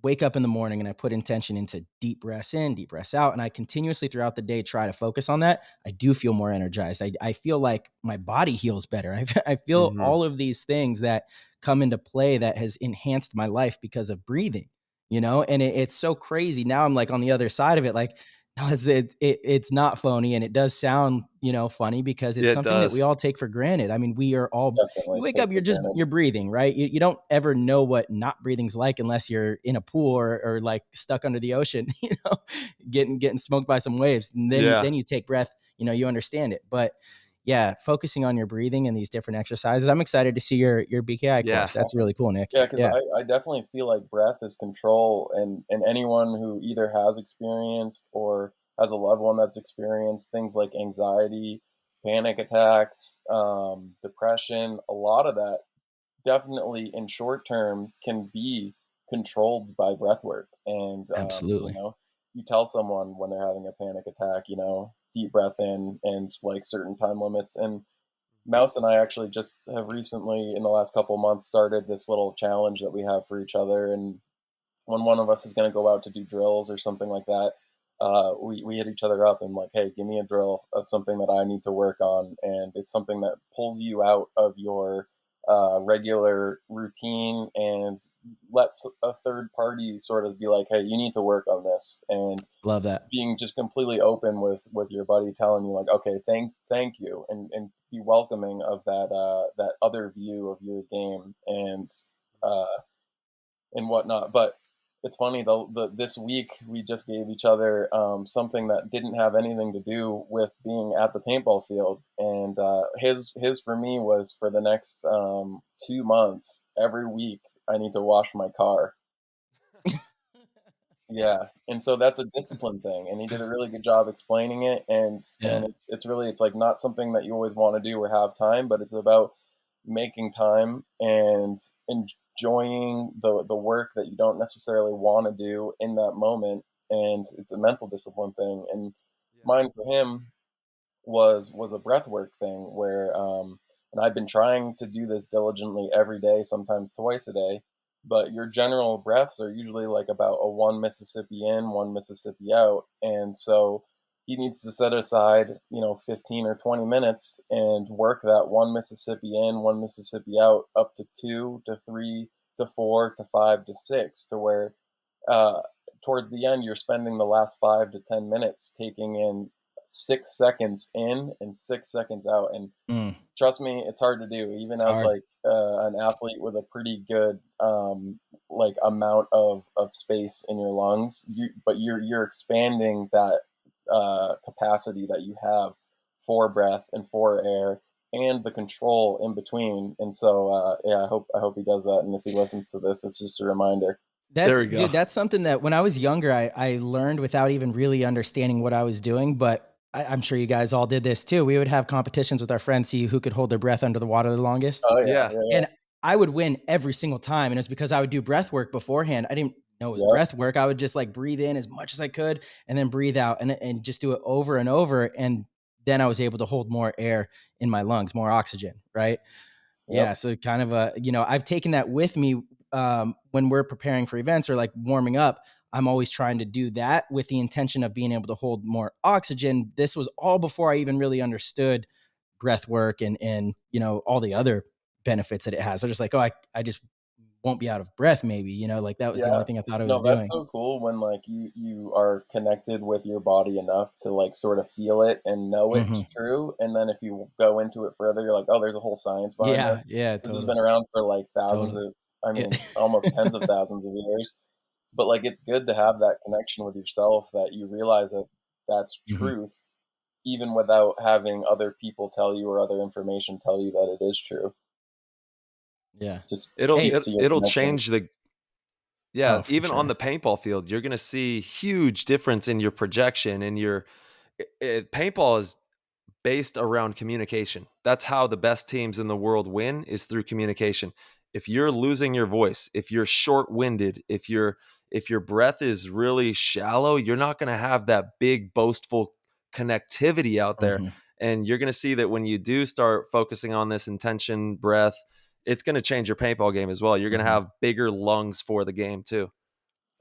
wake up in the morning and I put intention into deep breaths in, deep breaths out, and I continuously throughout the day try to focus on that, I do feel more energized. I feel like my body heals better. I feel all of these things that come into play that has enhanced my life because of breathing, and it's so crazy. Now I'm like on the other side of it, like, no, it's not phony, and it does sound, funny because it's something that we all take for granted. I mean, we are all, you wake up, you're breathing, right? You don't ever know what not breathing's like unless you're in a pool or like stuck under the ocean, getting smoked by some waves. And then you take breath, you understand it. But yeah, focusing on your breathing and these different exercises. I'm excited to see your BKi course. That's really cool, Nick. Yeah, because I definitely feel like breath is control, and anyone who either has experienced or has a loved one that's experienced things like anxiety, panic attacks, depression, a lot of that definitely in short term can be controlled by breath work. And absolutely, you tell someone when they're having a panic attack, deep breath in, and like certain time limits. And Mouse and I actually just have recently, in the last couple of months, started this little challenge that we have for each other. And when one of us is going to go out to do drills or something like that, we hit each other up and like, hey, give me a drill of something that I need to work on. And it's something that pulls you out of your regular routine and lets a third party sort of be like, hey, you need to work on this. And love that, being just completely open with your buddy telling you like, okay, thank you, and be welcoming of that other view of your game and whatnot. But it's funny though, this week we just gave each other something that didn't have anything to do with being at the paintball field. And his for me was, for the next 2 months, every week I need to wash my car. Yeah, and so that's a discipline thing, and he did a really good job explaining it. And it's really, it's like not something that you always want to do or have time, but it's about making time and enjoying the work that you don't necessarily want to do in that moment. And it's a mental discipline thing. And mine for him was a breath work thing where and I've been trying to do this diligently every day, sometimes twice a day. But your general breaths are usually like about a 1 Mississippi in, 1 Mississippi out. And so he needs to set aside, 15 or 20 minutes and work that 1 Mississippi in, 1 Mississippi out, up to 2 to 3 to 4 to 5 to 6, to where towards the end, you're spending the last 5 to 10 minutes taking in 6 seconds in and 6 seconds out. And trust me, it's hard to do, even as like an athlete with a pretty good like amount of space in your lungs. But you're expanding that capacity that you have for breath and for air and the control in between. And so I hope he does that. And if he listens to this, it's just a reminder. There we go. Dude, that's something that when I was younger, I learned without even really understanding what I was doing. But I'm sure you guys all did this too. We would have competitions with our friends, see who could hold their breath under the water the longest. Oh yeah. And I would win every single time. And it's because I would do breath work beforehand. I didn't know it was breath work. I would just like breathe in as much as I could and then breathe out and just do it over and over. And then I was able to hold more air in my lungs, more oxygen. Right. Yep. Yeah. So kind of I've taken that with me when we're preparing for events or like warming up. I'm always trying to do that with the intention of being able to hold more oxygen. This was all before I even really understood breath work and all the other benefits that it has. I was just like, I just won't be out of breath, maybe, you know, like that was the only thing I thought I was No, doing. that's so cool when like you are connected with your body enough to like sort of feel it and know it's true. And then if you go into it further, you're like, oh, there's a whole science behind Yeah, this. yeah, This has totally. been around for like thousands Totally. of, I Yeah. mean, almost tens of thousands of years. But like it's good to have that connection with yourself that you realize that that's truth, even without having other people tell you or other information tell you that it is true. Yeah. Just It'll Hey, speaks to your it'll connection. change the yeah, oh, for even on sure. the paintball field, you're gonna see huge difference in your projection and your paintball is based around communication. That's how the best teams in the world win is through communication. If you're losing your voice, if you're short-winded, if your breath is really shallow, you're not going to have that big boastful connectivity out there. And you're going to see that when you do start focusing on this intention breath, it's going to change your paintball game as well. You're going to have bigger lungs for the game too.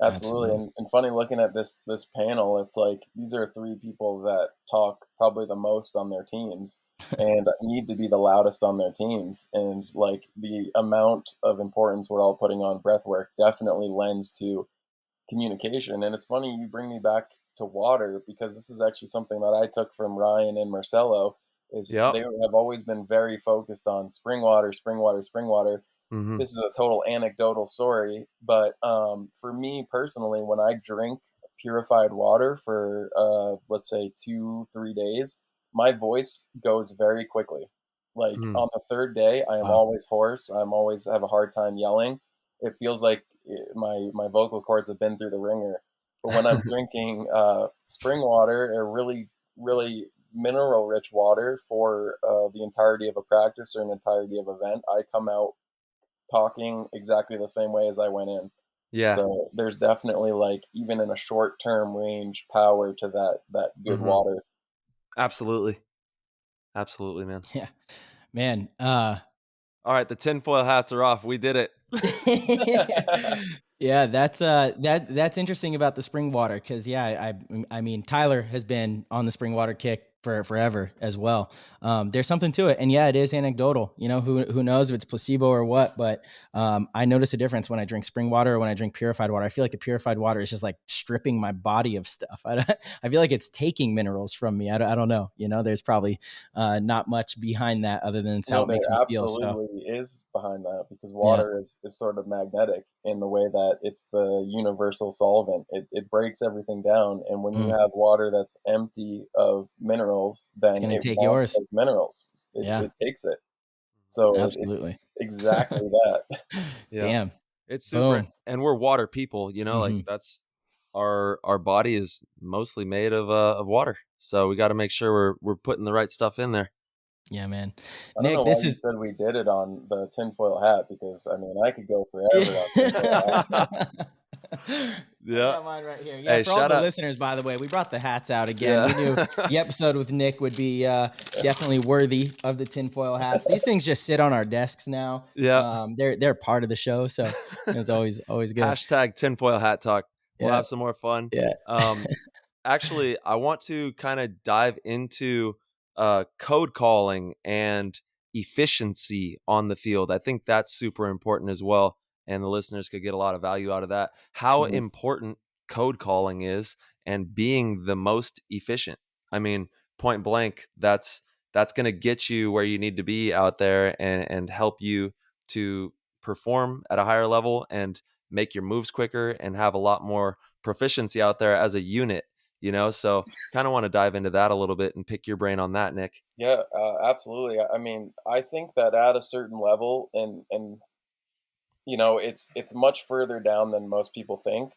Absolutely, Absolutely. and funny looking at this panel, it's like these are three people that talk probably the most on their teams and need to be the loudest on their teams. And like the amount of importance we're all putting on breath work definitely lends to communication. And it's funny you bring me back to water because this is actually something that I took from Ryan and Marcelo. Is Yep. they have always been very focused on spring water, spring water, spring water. Mm-hmm. This is a total anecdotal story, but for me personally, when I drink purified water for let's say 2-3 days, my voice goes very quickly. Like Mm. on the third day, I am Wow. always hoarse. I'm always have a hard time yelling. It feels like my vocal cords have been through the ringer. But when I'm drinking spring water or really mineral rich water for the entirety of a practice or an entirety of an event, I come out talking exactly the same way as I went in. Yeah. So there's definitely like even in a short term range power to that good water. Absolutely. Absolutely, man. Yeah. Man, All right, the tinfoil hats are off. We did it. yeah, that's interesting about the spring water because I mean Tyler has been on the spring water kick for forever as well. There's something to it, and yeah, it is anecdotal. You know, who knows if it's placebo or what? But I notice a difference when I drink spring water or when I drink purified water. I feel like the purified water is just like stripping my body of stuff. I feel like it's taking minerals from me. I don't know. You know, there's probably not much behind that other than it's how No, it there makes me feel. So absolutely is behind that because yeah, water is sort of magnetic in the way that it's the universal solvent. It breaks everything down. And when you have water that's empty of minerals, it's then gonna it take wants yours. those minerals. Yeah, It takes it. So it's absolutely. exactly that. Yeah. Damn. It's super Boom. and we're water people, you know, like that's our body is mostly made of water. So we got to make sure we're putting the right stuff in there. Yeah, man. I don't know Nick, why this you is said we did it on the tinfoil hat because I mean I could go forever on tinfoil hat. I Yeah. got mine right here. Yeah, Hey, for all shout the out. listeners, by the way, we brought the hats out again. Yeah. We knew the episode with Nick would be definitely worthy of the tinfoil hats. These things just sit on our desks now. Yeah. They're part of the show, so it's always good. Hashtag tinfoil hat talk. We'll Yeah, have some more fun. yeah. Actually, I want to kind of dive into code calling and efficiency on the field. I think that's super important as well. And the listeners could get a lot of value out of that. How Mhm. important code calling is and being the most efficient. I mean, point blank, that's going to get you where you need to be out there and help you to perform at a higher level and make your moves quicker and have a lot more proficiency out there as a unit, you know? So kind of want to dive into that a little bit and pick your brain on that, Nick. Yeah, absolutely. I mean, I think that at a certain level, and you know, it's much further down than most people think.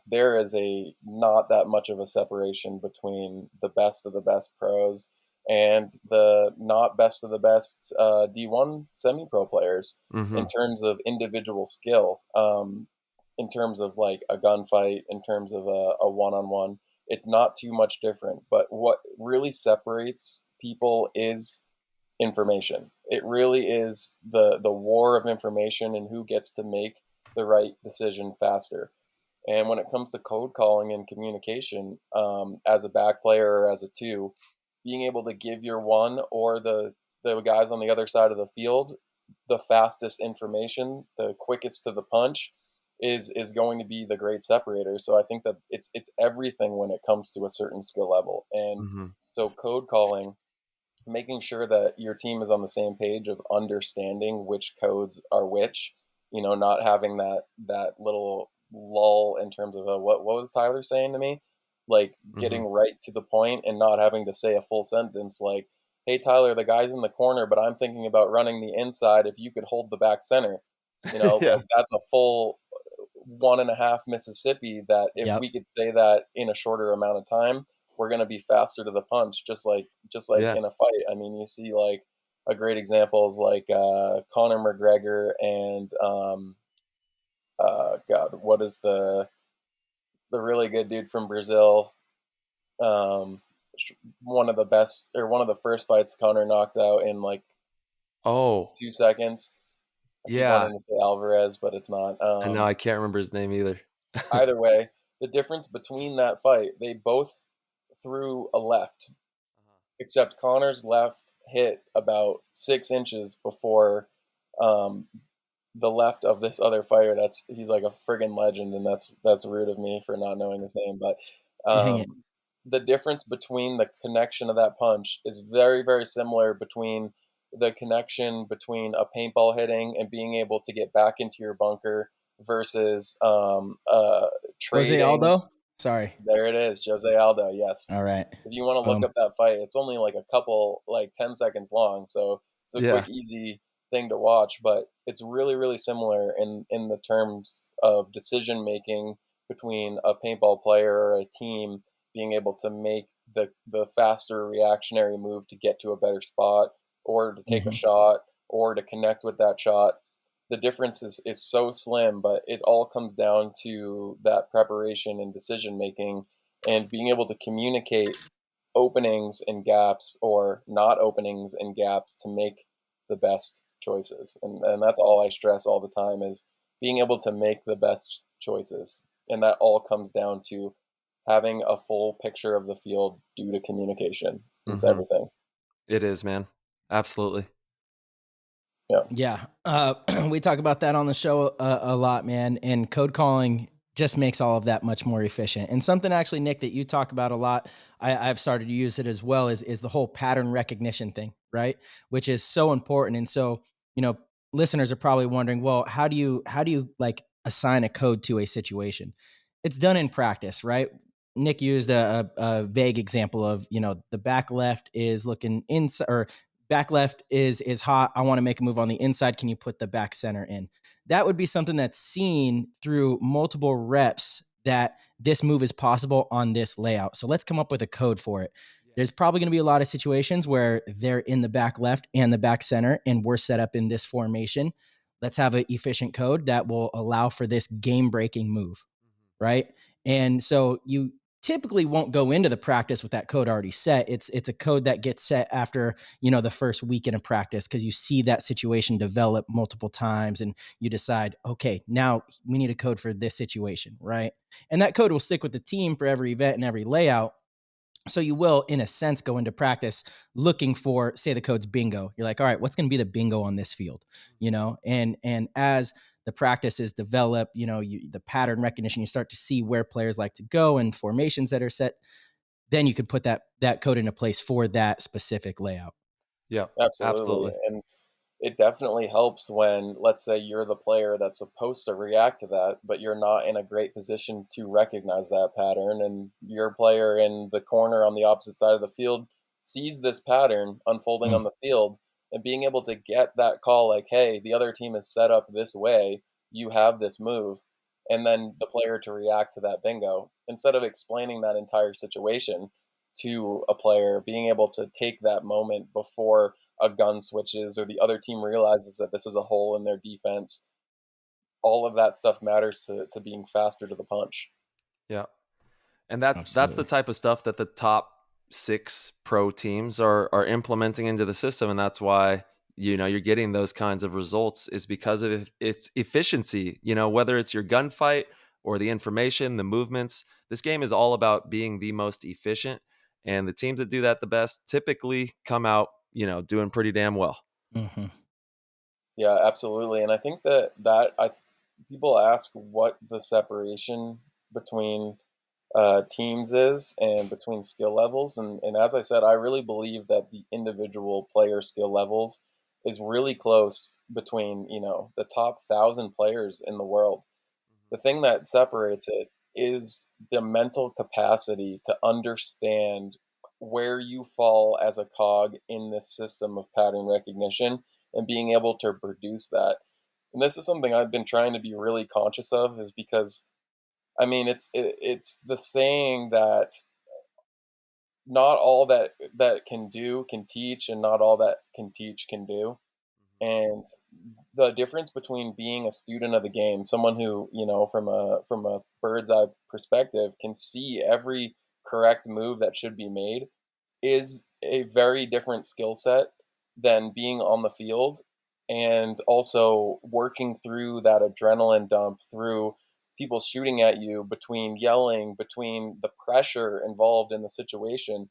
There is a not that much of a separation between the best of the best pros and the not best of the best D1 semi-pro players in terms of individual skill. In terms of like a gunfight, in terms of a one-on-one, it's not too much different. But what really separates people is information. It really is the war of information and who gets to make the right decision faster. And when it comes to code calling and communication, as a back player or as a two, being able to give your one or the guys on the other side of the field the fastest information, the quickest to the punch, is going to be the great separator. So I think that it's everything when it comes to a certain skill level. And so code calling, making sure that your team is on the same page of understanding which codes are which, not having that little lull in terms of what was Tyler saying to me, like getting right to the point and not having to say a full sentence like, hey Tyler, the guy's in the corner, but I'm thinking about running the inside. If you could hold the back center, Yeah. like that's a full 1.5 Mississippi, that if we could say that in a shorter amount of time, we're going to be faster to the punch, just like in a fight. I mean, you see like a great example is like Conor McGregor and God, what is the really good dude from Brazil? One of the best, or one of the first fights Conor knocked out in like 2 seconds. I keep wanting to say Alvarez, but it's not. I know, I can't remember his name either. Either way, the difference between that fight, they both threw a left, except Conor's left hit about 6 inches before the left of this other fighter. He's like a friggin' legend, and that's rude of me for not knowing his name. But the difference between the connection of that punch is very, very similar between the connection between a paintball hitting and being able to get back into your bunker versus trading. Jose Aldo? Sorry. There it is, Jose Aldo, yes. All right. If you want to look up that fight, it's only like a couple, like 10 seconds long, so it's a quick, easy thing to watch, but it's really, really similar in the terms of decision making between a paintball player or a team being able to make the faster reactionary move to get to a better spot, or to take a shot, or to connect with that shot. The difference is so slim, but it all comes down to that preparation and decision making, and being able to communicate openings and gaps, or not openings and gaps, to make the best choices. And that's all I stress all the time, is being able to make the best choices. And that all comes down to having a full picture of the field due to communication. It's everything. It is, man. Absolutely. Yeah. We talk about that on the show a lot, man. And code calling just makes all of that much more efficient. And something actually, Nick, that you talk about a lot, I've started to use it as well, is the whole pattern recognition thing, right? Which is so important. And so, listeners are probably wondering, well, how do you like assign a code to a situation? It's done in practice, right? Nick used a vague example of, the back left is looking inside, or back left is hot. I want to make a move on the inside. Can you put the back center in? That would be something that's seen through multiple reps, that this move is possible on this layout. So let's come up with a code for it. There's probably going to be a lot of situations where they're in the back left and the back center, and we're set up in this formation. Let's have an efficient code that will allow for this game-breaking move, right? And so you typically won't go into the practice with that code already set. It's a code that gets set after, the first weekend of practice, because you see that situation develop multiple times and you decide, okay, now we need a code for this situation, right? And that code will stick with the team for every event and every layout. So you will, in a sense, go into practice looking for, say the code's bingo. You're like, all right, what's going to be the bingo on this field? And as the practices develop, the pattern recognition, you start to see where players like to go and formations that are set. Then you could put that code into place for that specific layout. Yeah, absolutely. And it definitely helps when, let's say, you're the player that's supposed to react to that, but you're not in a great position to recognize that pattern. And your player in the corner on the opposite side of the field sees this pattern unfolding on the field, and being able to get that call like, hey, the other team is set up this way, you have this move, and then the player to react to that bingo. Instead of explaining that entire situation to a player, being able to take that moment before a gun switches or the other team realizes that this is a hole in their defense, all of that stuff matters to being faster to the punch. Yeah. And that's the type of stuff that the top 6 pro teams are implementing into the system, and that's why you're getting those kinds of results, is because of its efficiency. Whether it's your gunfight or the information, the movements, this game is all about being the most efficient, and the teams that do that the best typically come out doing pretty damn well. Yeah, absolutely. And I think people ask what the separation between teams is and between skill levels. And as I said, I really believe that the individual player skill levels is really close between, the top 1,000 players in the world. The thing that separates it is the mental capacity to understand where you fall as a cog in this system of pattern recognition and being able to produce that. And this is something I've been trying to be really conscious of, is because I mean it's the saying that not all that can do can teach, and not all that can teach can do. And the difference between being a student of the game, someone who, from a bird's eye perspective, can see every correct move that should be made, is a very different skill set than being on the field and also working through that adrenaline dump, through people shooting at you, between yelling, between the pressure involved in the situation.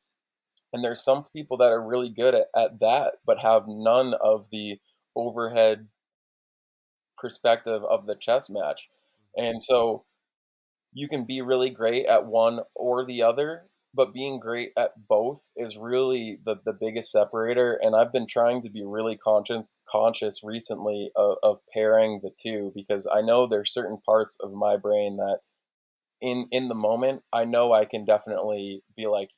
And there's some people that are really good at that, but have none of the overhead perspective of the chess match. And so you can be really great at one or the other, but being great at both is really the biggest separator. And I've been trying to be really conscious recently of pairing the two, because I know there's certain parts of my brain that in the moment, I know I can definitely be like,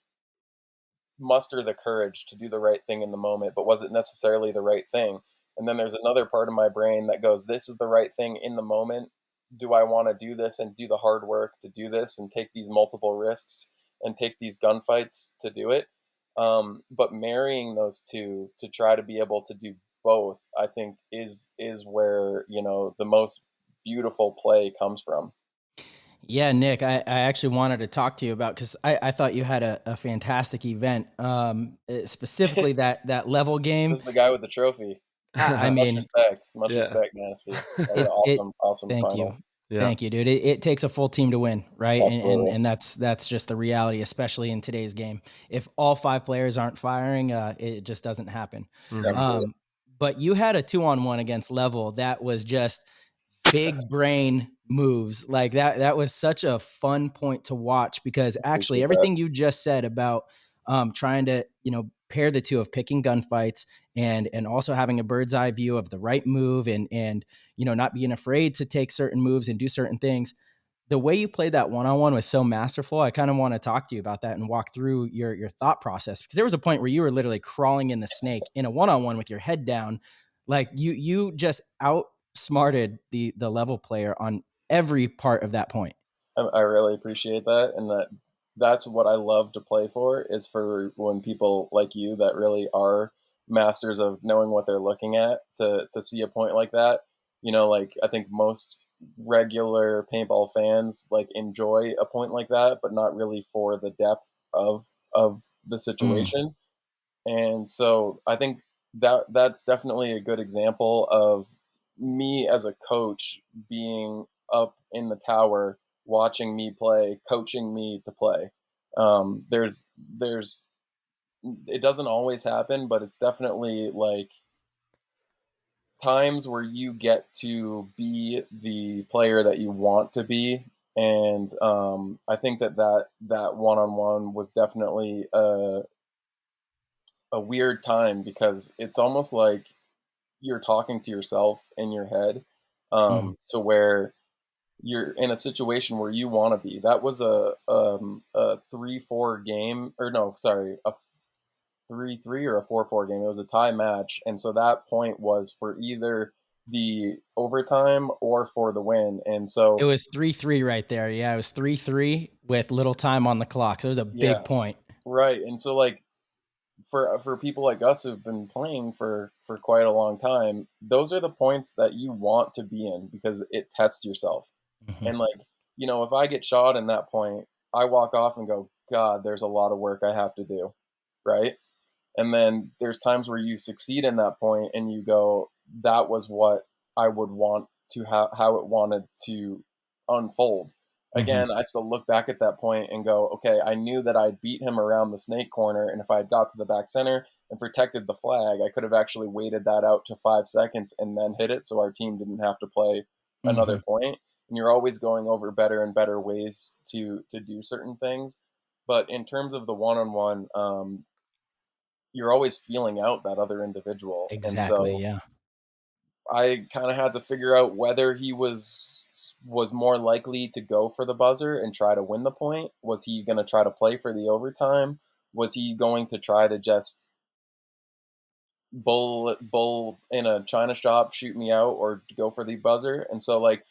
muster the courage to do the right thing in the moment, but was it necessarily the right thing? And then there's another part of my brain that goes, this is the right thing in the moment. Do I want to do this and do the hard work to do this and take these multiple risks and take these gunfights to do it? But marrying those two to try to be able to do both, I think is where, the most beautiful play comes from. Yeah, Nick, I actually wanted to talk to you about, because I thought you had a fantastic event, specifically that level This game. is the guy with the trophy. I Much mean, respect. Much Yeah. respect, Nasty. That was it awesome thank you. finals. Yeah. Thank you, dude. It takes a full team to win, right? Absolutely. And that's just the reality, especially in today's game. If all 5 players aren't firing, it just doesn't happen. Absolutely. But you had a 2-on-1 against Level that was just big brain moves. Like that was such a fun point to watch, because actually Appreciate that. everything you just said about trying to, pair the two of picking gunfights and also having a bird's eye view of the right move, and not being afraid to take certain moves and do certain things. The way you played that one-on-one was so masterful. I kind of want to talk to you about that and walk through your thought process, because there was a point where you were literally crawling in the snake in a one-on-one with your head down. Like you just outsmarted the Level player on every part of that point. I really appreciate that, and that's what I love to play for, is for when people like you that really are masters of knowing what they're looking at to see a point like that. Like, I think most regular paintball fans like enjoy a point like that, but not really for the depth of the situation. And so I think that's definitely a good example of me as a coach being up in the tower, watching me play, coaching me to play. There's it doesn't always happen, but it's definitely like times where you get to be the player that you want to be. And I think that one-on-one was definitely a weird time, because it's almost like you're talking to yourself in your head, to where you're in a situation where you want to be. That was a 3-4 game, or no, sorry, a 3-3 or a 4-4 game. It was a tie match, and so that point was for either the overtime or for the win. And so It was 3-3 right there. Yeah, it was 3-3 with little time on the clock. So it was a big point. Right. And so, like, for people like us who've been playing for quite a long time, those are the points that you want to be in, because it tests yourself. And like, if I get shot in that point, I walk off and go, God, there's a lot of work I have to do. Right. And then there's times where you succeed in that point and you go, that was what I would want to how it wanted to unfold. Again, I still look back at that point and go, okay, I knew that I'd beat him around the snake corner, and if I had got to the back center and protected the flag, I could have actually waited that out to 5 seconds and then hit it, so our team didn't have to play another point. And you're always going over better and better ways to do certain things. But in terms of the one-on-one, you're always feeling out that other individual. Exactly, and so yeah. I kind of had to figure out whether he was more likely to go for the buzzer and try to win the point. Was he going to try to play for the overtime? Was he going to try to just bull in a china shop, shoot me out, or go for the buzzer? And so, like,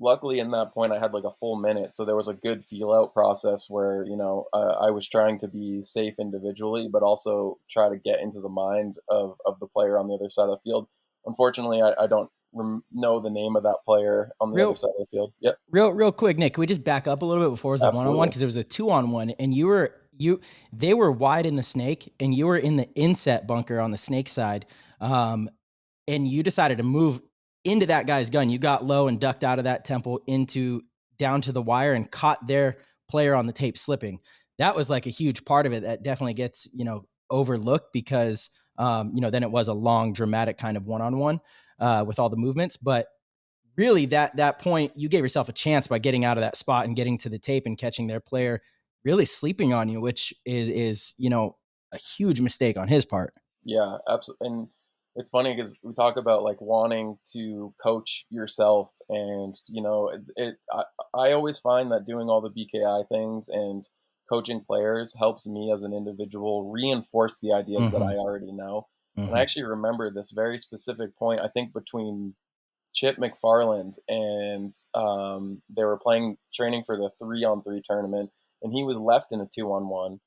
luckily in that point I had like a full minute, so there was a good feel out process where, you know, I was trying to be safe individually, but also try to get into the mind of the player on the other side of the field. Unfortunately, I don't know the name of that player on the other side of the field. Yep. Real quick, Nick, can we just back up a little bit before it was a one-on-one? Because there was a 2-on-1, and they were wide in the snake, and you were in the inset bunker on the snake side, and you decided to move into that guy's gun. You got low and ducked out of that temple down to the wire and caught their player on the tape slipping. That was like a huge part of it that definitely gets, you know, overlooked because, you know, then it was a long, dramatic kind of one-on-one with all the movements. But really that point, you gave yourself a chance by getting out of that spot and getting to the tape and catching their player really sleeping on you, which is, you know, a huge mistake on his part. Yeah, absolutely. And it's funny because we talk about like wanting to coach yourself, and, you know, I always find that doing all the BKi things and coaching players helps me as an individual reinforce the ideas that I already know. And I actually remember this very specific point, I think between Chip McFarland and they were training for the 3-on-3 tournament, and he was left in a 2-on-1.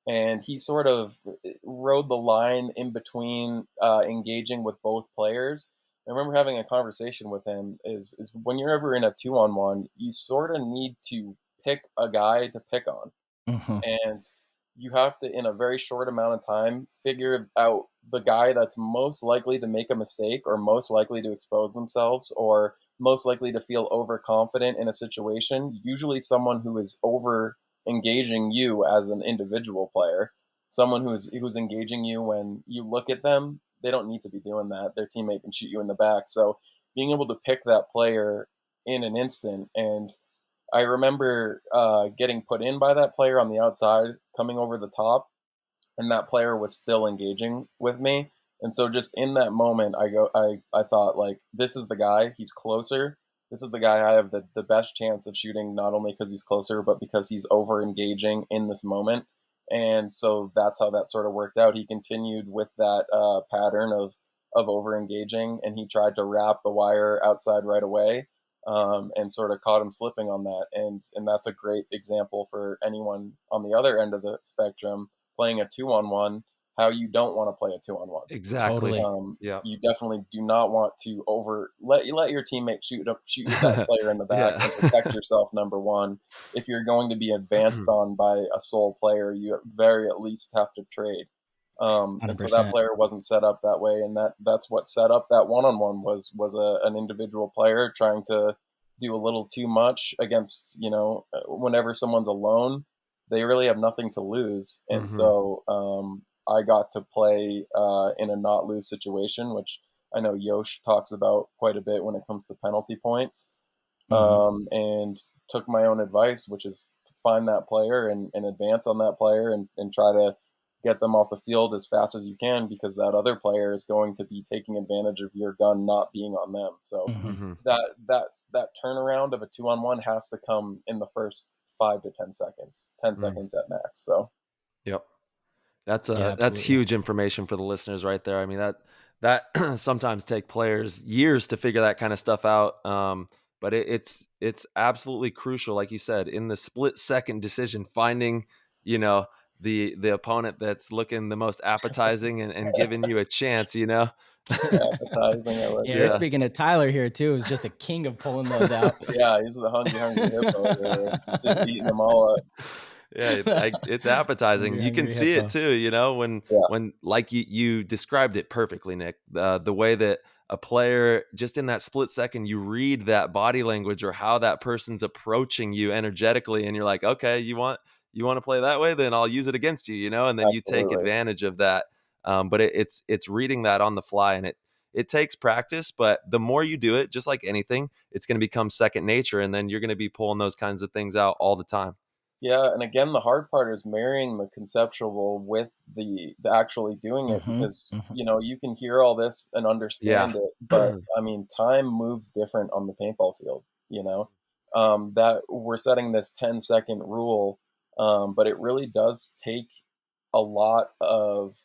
And he sort of rode the line in between engaging with both players. I remember having a conversation with him is when you're ever in a 2-on-1, you sort of need to pick a guy to pick on. And you have to, in a very short amount of time, figure out the guy that's most likely to make a mistake, or most likely to expose themselves, or most likely to feel overconfident in a situation. Usually someone who is over engaging you as an individual player, someone who's engaging you when you look at them. They don't need to be doing that. Their teammate can shoot you in the back. So being able to pick that player in an instant. And I remember getting put in by that player on the outside, coming over the top, and that player was still engaging with me. And so just in that moment, I thought, like, this is the guy. He's closer. This is the guy I have the best chance of shooting, not only because he's closer, but because he's over engaging in this moment. And so that's how that sort of worked out. He continued with that pattern of over engaging, and he tried to wrap the wire outside right away, and sort of caught him slipping on that. And that's a great example for anyone on the other end of the spectrum playing a 2-on-1, how you don't want to play a 2-on-1. Exactly. You definitely do not want to let your teammate shoot that player in the back and protect yourself. Number one, if you're going to be advanced on by a sole player, you at least have to trade. And so that player wasn't set up that way, and that's what set up that one-on-one was an individual player trying to do a little too much against, you know, whenever someone's alone, they really have nothing to lose. And so I got to play in a not lose situation, which I know Yosh talks about quite a bit when it comes to penalty points, and took my own advice, which is to find that player and advance on that player and try to get them off the field as fast as you can, because that other player is going to be taking advantage of your gun not being on them. So that turnaround of a 2-on-1 has to come in the first 5 to 10 seconds, 10 seconds at max. So, yep. That's huge information for the listeners right there. I mean, that sometimes take players years to figure that kind of stuff out. But it's absolutely crucial, like you said, in the split second decision, finding, you know, the opponent that's looking the most appetizing and giving you a chance, you know. Appetizing. Yeah, speaking of Tyler here too, is just a king of pulling those out. Yeah, he's the hungry hippo, just eating them all up. Yeah, it's appetizing. You can see it too, you know, when like you described it perfectly, Nick. The way that a player, just in that split second, you read that body language or how that person's approaching you energetically, and you're like, okay, you want to play that way, then I'll use it against you, you know, and then you take advantage of that. But it's reading that on the fly, and it takes practice, but the more you do it, just like anything, it's going to become second nature, and then you're going to be pulling those kinds of things out all the time. Yeah, and again, the hard part is marrying the conceptual with the actually doing it, because you know, you can hear all this and understand it, but I mean, time moves different on the paintball field. You know, that we're setting this 10-second rule, but it really does take a lot of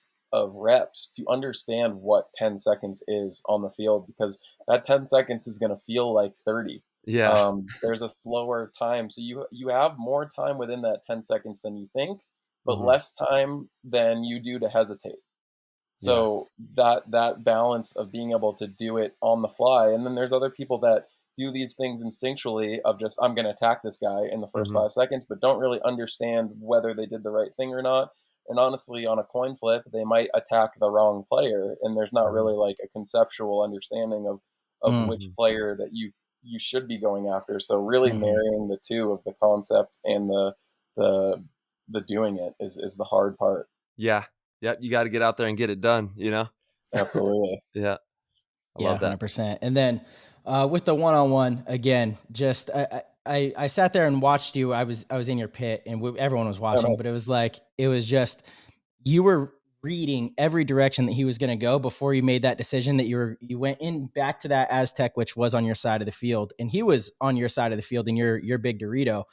reps to understand what 10 seconds is on the field, because that 10 seconds is going to feel like 30. There's a slower time, so you have more time within that 10 seconds than you think, but less time than you do to hesitate. So that balance of being able to do it on the fly. And then there's other people that do these things instinctually of just, I'm going to attack this guy in the first 5 seconds, but don't really understand whether they did the right thing or not. And honestly, on a coin flip, they might attack the wrong player, and there's not really like a conceptual understanding of which player that you should be going after. So really marrying the two of the concept and the doing it is the hard part. Yeah. Yep. You got to get out there and get it done, you know? Absolutely. I love that. 100%. And then with the one-on-one, again, just I sat there and watched you. I was in your pit, and everyone was watching, but it was just, you were reading every direction that he was going to go before you made that decision, that you went in back to that Aztec, which was on your side of the field, and he was on your side of the field in your big Dorito,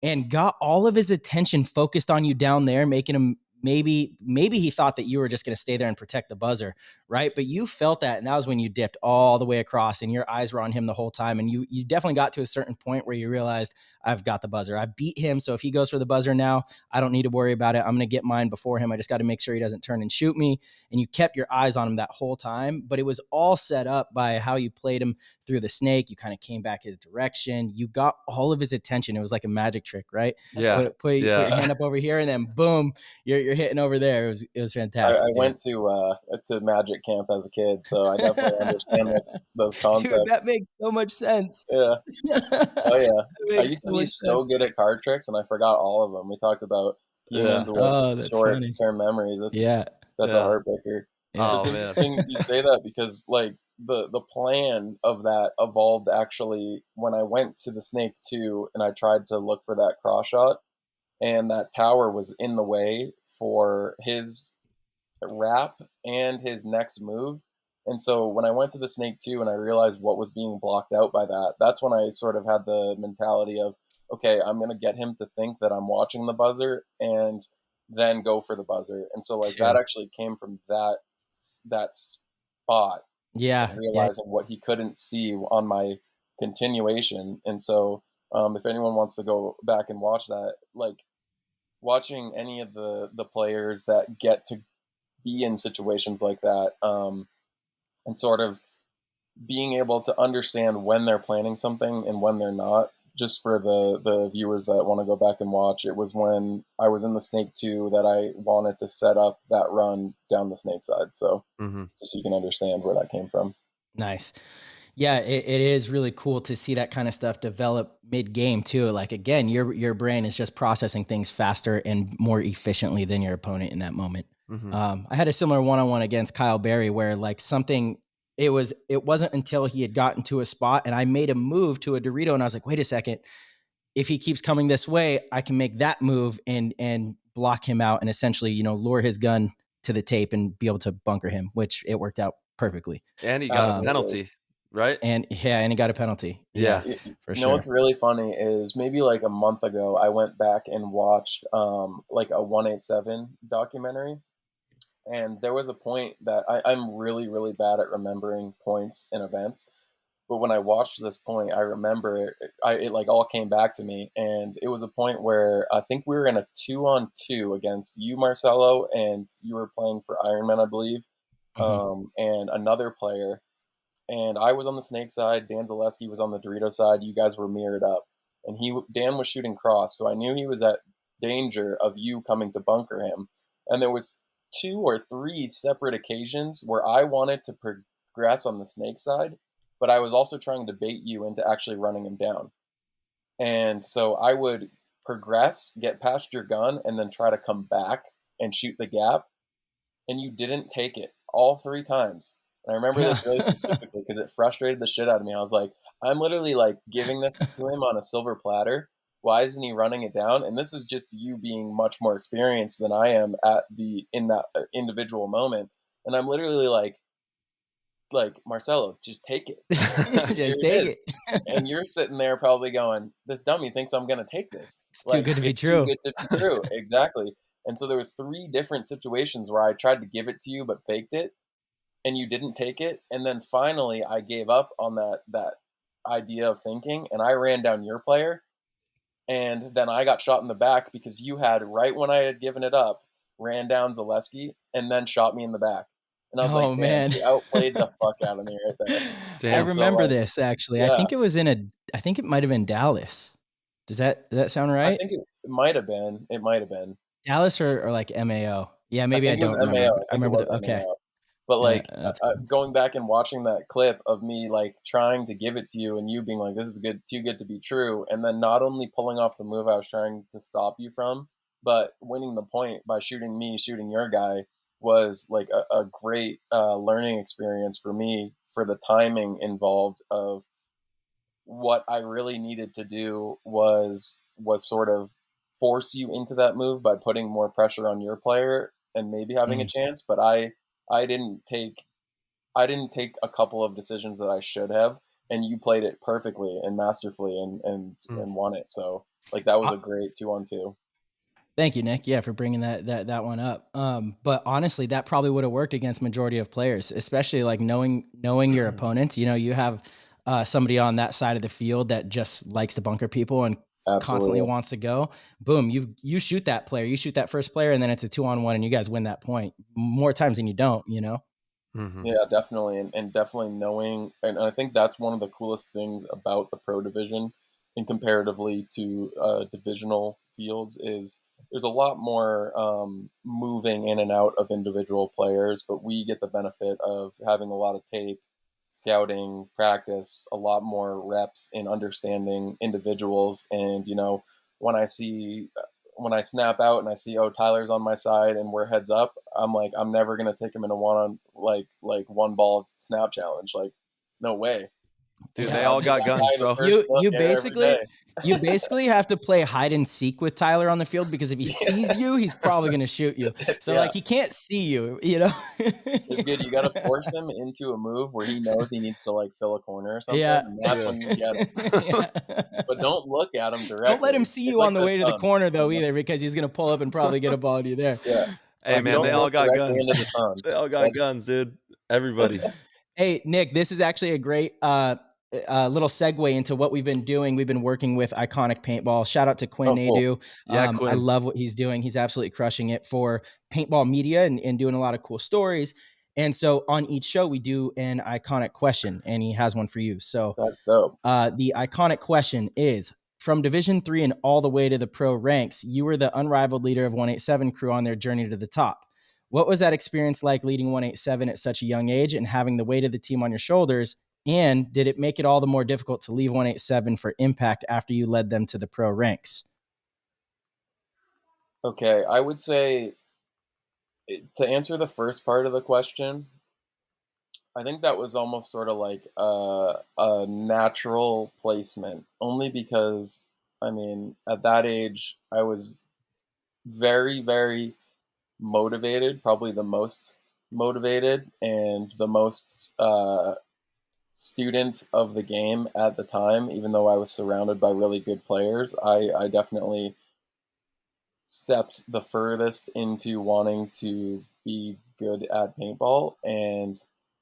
and got all of his attention focused on you down there, making him, maybe he thought that you were just going to stay there and protect the buzzer, right? But you felt that, and that was when you dipped all the way across, and your eyes were on him the whole time. And you definitely got to a certain point where you realized, I've got the buzzer. I beat him, so if he goes for the buzzer now, I don't need to worry about it. I'm going to get mine before him. I just got to make sure he doesn't turn and shoot me. And you kept your eyes on him that whole time, but it was all set up by how you played him through the snake. You kind of came back his direction. You got all of his attention. It was like a magic trick, right? Put your hand up over here, and then boom, you're hitting over there. It was fantastic. I went to magic camp as a kid, so I definitely understand those concepts. Dude, that makes so much sense. Yeah. Oh yeah. I used to be so good at card tricks, and I forgot all of them. We talked about humans with short-term memories. That's a heartbreaker. Oh, it's man. interesting you say that, because like the plan of that evolved actually when I went to the Snake 2 and I tried to look for that cross shot, and that tower was in the way for his wrap and his next move. And so when I went to the Snake 2 and I realized what was being blocked out by that, that's when I sort of had the mentality of, okay, I'm going to get him to think that I'm watching the buzzer and then go for the buzzer. And so like that actually came from that spot. Realizing what he couldn't see on my continuation. And so if anyone wants to go back and watch that, like watching any of the players that get to be in situations like that, and sort of being able to understand when they're planning something and when they're not, just for the viewers that want to go back and watch, it was when I was in the Snake 2 that I wanted to set up that run down the Snake side. So just so you can understand where that came from. Nice. Yeah, it is really cool to see that kind of stuff develop mid-game too. Like, again, your brain is just processing things faster and more efficiently than your opponent in that moment. I had a similar one-on-one against Kyle Berry where like it wasn't until he had gotten to a spot and I made a move to a Dorito, and I was like, wait a second, if he keeps coming this way, I can make that move and block him out and essentially, lure his gun to the tape and be able to bunker him, which it worked out perfectly. And he got a penalty. Right. And he got a penalty. Yeah, for sure. You know what's really funny is maybe like a month ago, I went back and watched like a 187 documentary. And there was a point that I'm really, really bad at remembering points in events. But when I watched this point, I remember it like all came back to me. And it was a point where I think we were in a 2-on-2 against you, Marcelo, and you were playing for Ironman, I believe, and another player. And I was on the Snake side, Dan Zaleski was on the Dorito side. You guys were mirrored up. And Dan was shooting cross, so I knew he was at danger of you coming to bunker him. And there was 2 or 3 separate occasions where I wanted to progress on the snake side, but I was also trying to bait you into actually running him down. And so I would progress, get past your gun, and then try to come back and shoot the gap. And you didn't take it all 3 times. And I remember this really specifically because it frustrated the shit out of me. I was like, I'm literally like giving this to him on a silver platter. Why isn't he running it down? And this is just you being much more experienced than I am in that individual moment. And I'm literally like Marcelo, just take it. Just take it. And you're sitting there probably going, this dummy thinks I'm going to take this. It's too good to be true. Too good to be true. Exactly. And so there was 3 different situations where I tried to give it to you but faked it, and you didn't take it. And then finally I gave up on that idea of thinking, and I ran down your player. And then I got shot in the back because you had, right when I had given it up, ran down Zaleski and then shot me in the back. And I was like, man, you outplayed the fuck out of me right there. Damn. I remember this actually. Yeah. I think it might have been Dallas. Does that sound right? I think it might have been. It might have been Dallas or like MAO. Yeah, maybe I don't remember. I remember okay. But like going back and watching that clip of me like trying to give it to you and you being like, this is too good to be true. And then not only pulling off the move I was trying to stop you from, but winning the point by shooting your guy was like a great learning experience for me, for the timing involved of what I really needed to do was sort of force you into that move by putting more pressure on your player and maybe having a chance. But I didn't take a couple of decisions that I should have, and you played it perfectly and masterfully and won it. So like that was a great 2-on-2. Thank you, Nick. Yeah, for bringing that one up. But honestly, that probably would have worked against majority of players, especially like knowing your opponents. You know, you have somebody on that side of the field that just likes to bunker people and constantly wants to go. Boom, you shoot that player, you shoot that first player, and then it's a 2-on-1, and you guys win that point more times than you don't. You know. Mm-hmm. Yeah, definitely, and definitely knowing, and I think that's one of the coolest things about the pro division, and comparatively to divisional fields, is there's a lot more moving in and out of individual players, but we get the benefit of having a lot of tape, scouting, practice, a lot more reps in understanding individuals. And, you know, when I snap out and I see, oh, Tyler's on my side and we're heads up, I'm like, I'm never going to take him in a one ball snap challenge. Like, no way. Dude, they all got guns, bro. You basically have to play hide and seek with Tyler on the field, because if he sees you, he's probably going to shoot you. So like he can't see you, you know? It's good. You got to force him into a move where he knows he needs to like fill a corner or something. Yeah. And that's when you get him. But don't look at him directly. Don't let him see you on the way to the corner though either, because he's going to pull up and probably get a ball to you there. Yeah. Hey man, they all got guns. They all got guns, dude. Everybody. Hey, Nick, this is actually a great little segue into what we've been doing. We've been working with Iconic Paintball. Shout out to Quinn Nadu. Yeah, Quinn. I love what he's doing. He's absolutely crushing it for paintball media and doing a lot of cool stories. And so on each show, we do an iconic question, and he has one for you. So that's dope. The iconic question is, from Division 3 and all the way to the pro ranks, you were the unrivaled leader of 187 crew on their journey to the top. What was that experience like, leading 187 at such a young age and having the weight of the team on your shoulders? And did it make it all the more difficult to leave 187 for Impact after you led them to the pro ranks? Okay, I would say, to answer the first part of the question, I think that was almost sort of like a natural placement, only because, I mean, at that age, I was very, very motivated, probably the most motivated and the most student of the game at the time. Even though I was surrounded by really good players, I definitely stepped the furthest into wanting to be good at paintball, and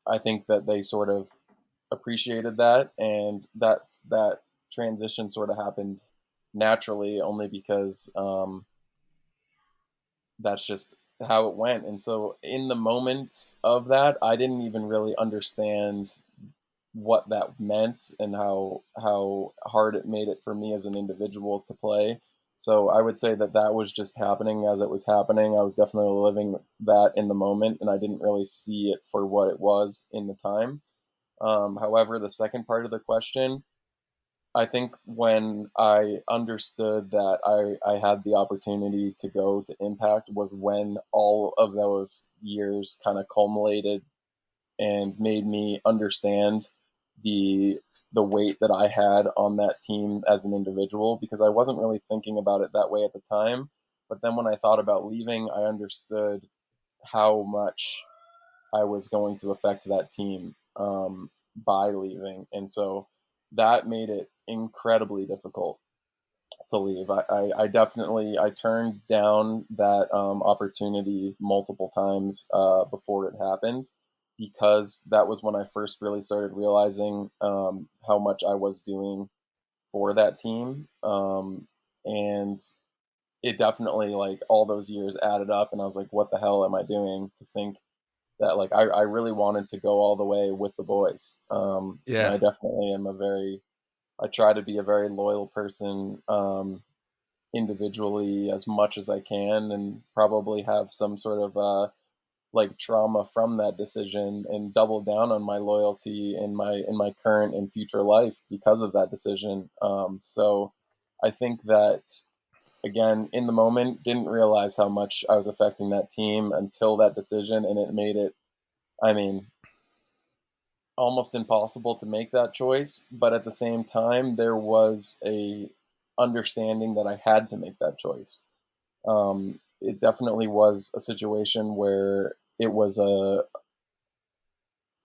I think that they sort of appreciated that, and that transition sort of happened naturally, only because that's just how it went. And so in the moments of that, I didn't even really understand what that meant and how hard it made it for me as an individual to play. So I would say that that was just happening as it was happening. I was definitely living that in the moment, and I didn't really see it for what it was in the time. However, the second part of the question, I think when I understood that I had the opportunity to go to Impact was when all of those years kind of culminated and made me understand the weight that I had on that team as an individual, because I wasn't really thinking about it that way at the time. But then when I thought about leaving, I understood how much I was going to affect that team by leaving. And so that made it incredibly difficult to leave. I definitely I turned down that opportunity multiple times before it happened, because that was when I first really started realizing how much I was doing for that team, and it definitely, like, all those years added up, and I was like, what the hell am I doing to think that, like, I really wanted to go all the way with the boys. And I definitely am I try to be a very loyal person, individually as much as I can, and probably have some sort of like trauma from that decision, and double down on my loyalty in my current and future life because of that decision. So I think that, again, in the moment, didn't realize how much I was affecting that team until that decision, and it made it, I mean, almost impossible to make that choice. But at the same time, there was a understanding that I had to make that choice. It definitely was a situation where it was a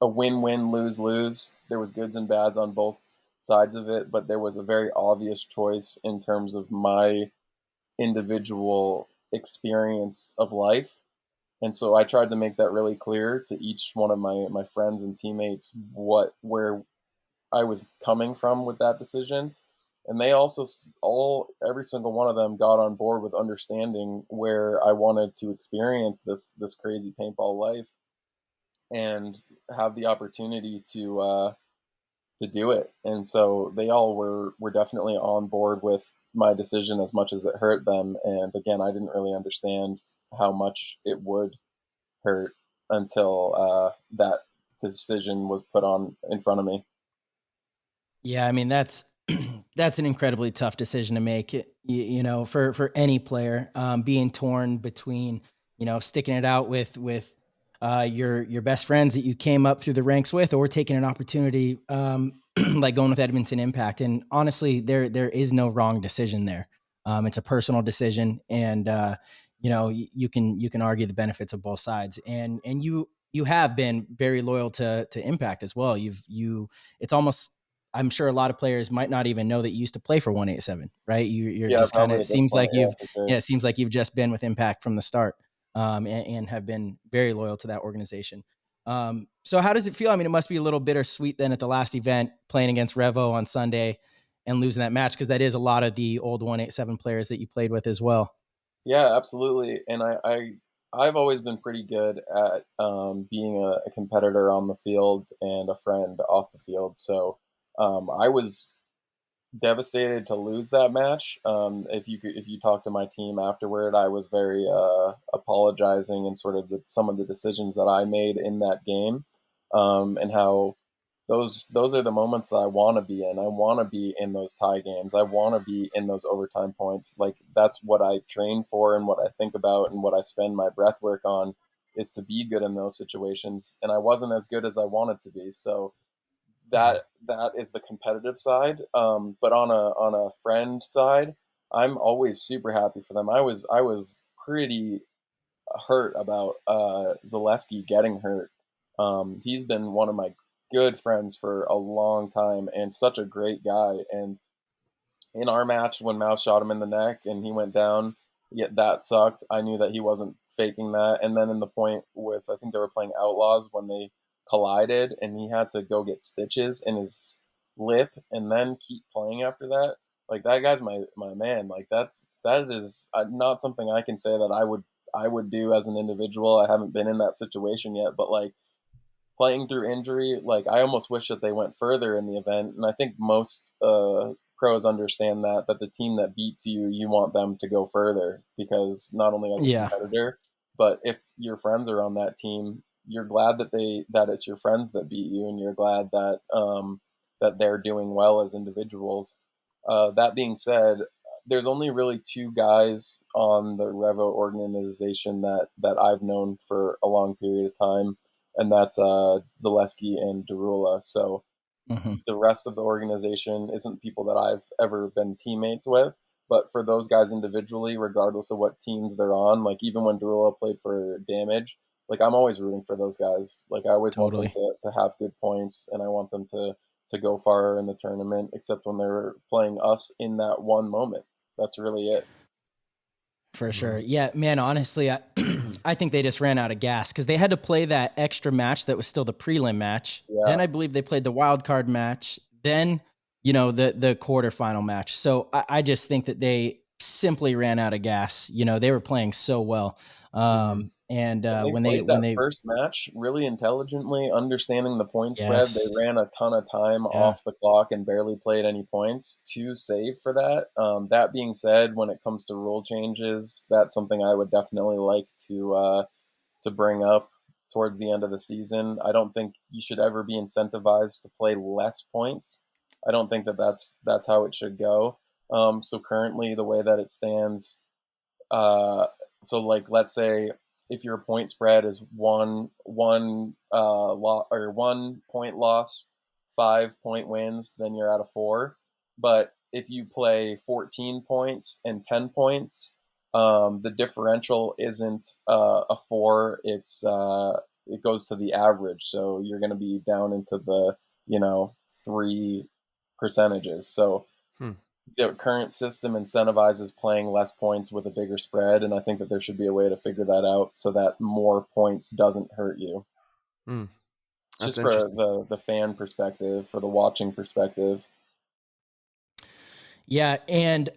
win-win, lose-lose. There was goods and bads on both sides of it, but there was a very obvious choice in terms of my individual experience of life. And so I tried to make that really clear to each one of my friends and teammates where I was coming from with that decision. And they also every single one of them got on board with understanding where I wanted to experience this crazy paintball life and have the opportunity to do it. And so they all were definitely on board with my decision as much as it hurt them. And again, I didn't really understand how much it would hurt until that decision was put on in front of me. Yeah, I mean, that's that's an incredibly tough decision to make. You know, for any player, being torn between, you know, sticking it out with your best friends that you came up through the ranks with, or taking an opportunity like going with Edmonton Impact. And honestly, there is no wrong decision there. It's a personal decision, and you know, you can argue the benefits of both sides. And you have been very loyal to Impact as well. It's almost, I'm sure a lot of players might not even know that you used to play for 187, right? You're Yeah, just kind of, probably it at this seems point, like yeah, for sure. it seems like you've just been with Impact from the start, and have been very loyal to that organization. So how does it feel? I mean, it must be a little bittersweet then at the last event, playing against Revo on Sunday and losing that match, because that is a lot of the old 187 players that you played with as well. Yeah, absolutely. And I've always been pretty good at being a competitor on the field and a friend off the field. So I was devastated to lose that match. If you talk to my team afterward, I was very apologizing and sort of some of the decisions that I made in that game, and how those are the moments that I want to be in. I want to be in those tie games. I want to be in those overtime points. Like, that's what I train for and what I think about and what I spend my breath work on, is to be good in those situations. And I wasn't as good as I wanted to be. So that is the competitive side. But on a friend side, I'm always super happy for them. I was pretty hurt about Zaleski getting hurt. He's been one of my good friends for a long time and such a great guy. And in our match, when Mouse shot him in the neck and he went down, yeah, that sucked. I knew that he wasn't faking that. And then in the point with, I think they were playing Outlaws, when they collided and he had to go get stitches in his lip and then keep playing after that. Like, that guy's my man. Like, that is not something I can say that I would do as an individual. I haven't been in that situation yet, but like, playing through injury, like, I almost wish that they went further in the event. And I think most pros understand that the team that beats you, you want them to go further, because not only as a competitor, but if your friends are on that team, you're glad that it's your friends that beat you, and you're glad that that they're doing well as individuals. That being said, there's only really two guys on the Revo organization that I've known for a long period of time, and that's Zaleski and Darula. So the rest of the organization isn't people that I've ever been teammates with. But for those guys individually, regardless of what teams they're on, like even when Darula played for Damage, like I'm always rooting for those guys. Like I always want them to have good points, and I want them to go far in the tournament, except when they're playing us in that one moment. That's really it. For sure. Yeah, man, honestly, I think they just ran out of gas because they had to play that extra match that was still the prelim match. Yeah. Then I believe they played the wild card match. Then, the quarterfinal match. So I just think that they simply ran out of gas. They were playing so well. And when they first match really intelligently, understanding the point spread, they ran a ton of time off the clock and barely played any points to save for that. That being said, when it comes to rule changes, that's something I would definitely like to bring up towards the end of the season. I don't think you should ever be incentivized to play less points. I don't think that's how it should go. So currently, the way that it stands, so like let's say, if your point spread is one point loss, 5 point wins, then you're at a 4. But if you play 14 points and 10 points, the differential isn't a 4. It goes to the average. So you're going to be down into the 3 percentages. So the current system incentivizes playing less points with a bigger spread, and I think that there should be a way to figure that out so that more points doesn't hurt you. Just for the fan perspective, for the watching perspective. Yeah, and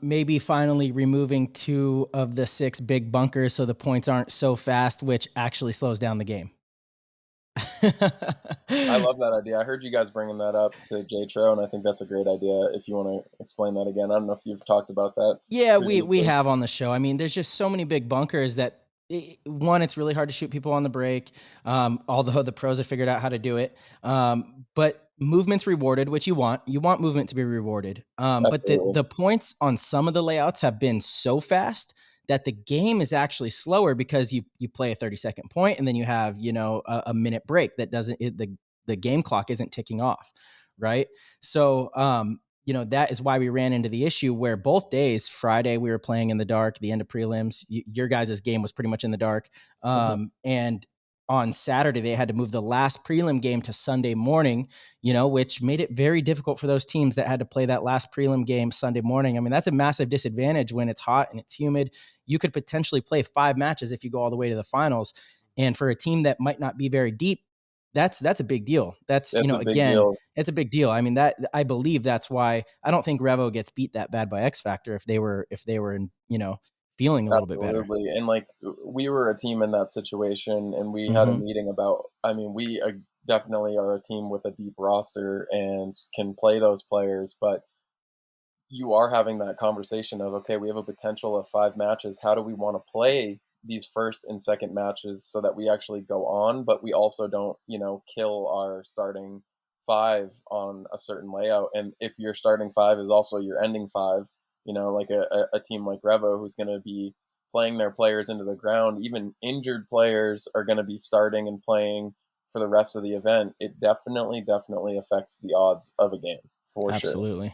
maybe finally removing 2 of the 6 big bunkers so the points aren't so fast, which actually slows down the game. I love that idea. I heard you guys bringing that up to J-Tro, and I think that's a great idea. If you want to explain that again, I don't know if you've talked about that. Yeah, we have on the show. I mean, there's just so many big bunkers that, one, it's really hard to shoot people on the break, although the pros have figured out how to do it. But movement's rewarded, which you want. You want movement to be rewarded. But the points on some of the layouts have been so fast that the game is actually slower because you play a 30-second point and then you have, a minute break that the game clock isn't ticking off, right? So, that is why we ran into the issue where both days, Friday, we were playing in the dark, the end of prelims, your guys' game was pretty much in the dark. And on Saturday, they had to move the last prelim game to Sunday morning, which made it very difficult for those teams that had to play that last prelim game Sunday morning. I mean, that's a massive disadvantage when it's hot and it's humid. You could potentially play 5 matches if you go all the way to the finals. And for a team that might not be very deep, that's a big deal. It's a big deal. I mean, I believe that's why I don't think Revo gets beat that bad by X Factor if they were in, feeling a little bit better. And like, we were a team in that situation, and we had a meeting about, we definitely are a team with a deep roster and can play those players, but you are having that conversation of, okay, we have a potential of 5 matches. How do we want to play these first and second matches so that we actually go on, but we also don't, kill our starting 5 on a certain layout? And if your starting 5 is also your ending 5, like a team like Revo, who's going to be playing their players into the ground, even injured players are going to be starting and playing for the rest of the event. It definitely affects the odds of a game, for sure. Absolutely.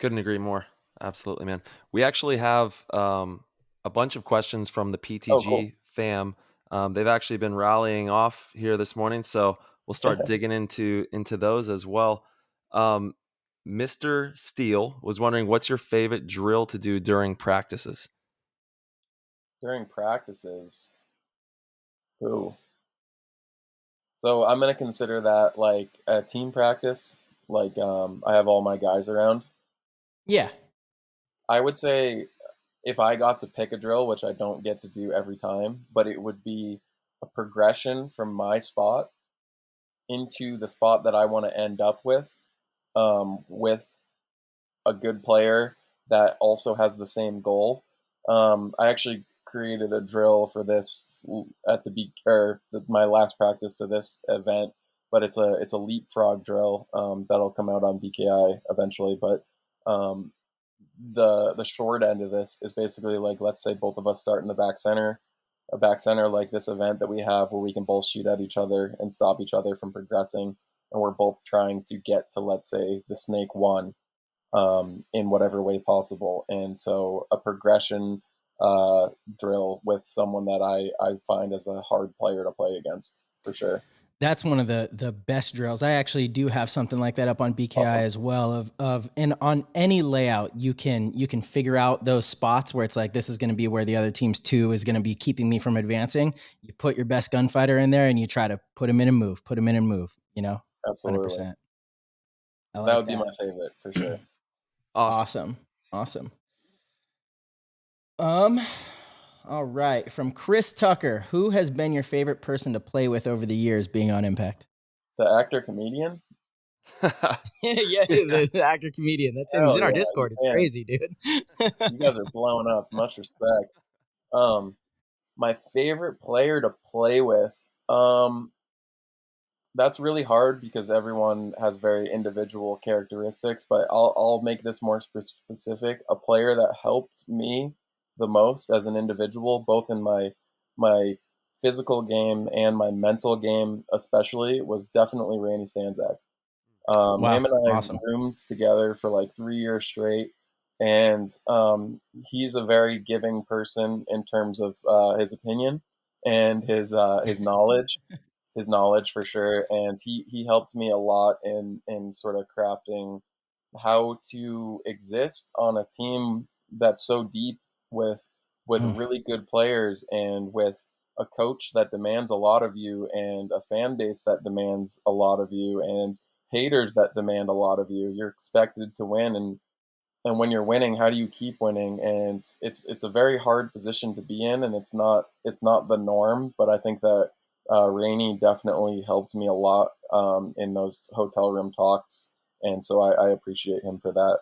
Couldn't agree more. Absolutely, man. We actually have a bunch of questions from the PTG fam. They've actually been rallying off here this morning, so we'll start digging into those as well. Mr. Steele was wondering, what's your favorite drill to do during practices? During practices? Ooh. So I'm going to consider that like a team practice. Like I have all my guys around. Yeah. I would say if I got to pick a drill, which I don't get to do every time, but it would be a progression from my spot into the spot that I want to end up with a good player that also has the same goal. I actually created a drill for this at my last practice to this event, but it's a leapfrog drill that'll come out on BKi eventually. But the short end of this is basically like, let's say both of us start in the back center, a back center like this event that we have where we can both shoot at each other and stop each other from progressing, and we're both trying to get to, let's say, the snake one in whatever way possible. And so a progression drill with someone that I find as a hard player to play against, for sure. That's one of the best drills. I actually do have something like that up on BKi as well. And on any layout, you can figure out those spots where it's like, this is going to be where the other team's 2 is going to be keeping me from advancing. You put your best gunfighter in there and you try to put him in and move. You know, absolutely. 100%. That would be my favorite for sure. Awesome. All right. From Chris Tucker, who has been your favorite person to play with over the years being on Impact? The actor comedian? The actor comedian. That's him. He's in our Discord. It's crazy, dude. You guys are blowing up. Much respect. My favorite player to play with. That's really hard because everyone has very individual characteristics, but I'll make this more specific. A player that helped me the most as an individual, both in my physical game and my mental game especially, was definitely Randy Stanzak. Him and I roomed together for like 3 years straight, and he's a very giving person in terms of his opinion and his knowledge. His knowledge for sure, and he helped me a lot in sort of crafting how to exist on a team that's so deep with really good players, and with a coach that demands a lot of you, and a fan base that demands a lot of you, and haters that demand a lot of you. You're expected to win, and when you're winning, how do you keep winning? And it's a very hard position to be in, and it's not the norm, but I think that Rainey definitely helped me a lot in those hotel room talks, and so I appreciate him for that.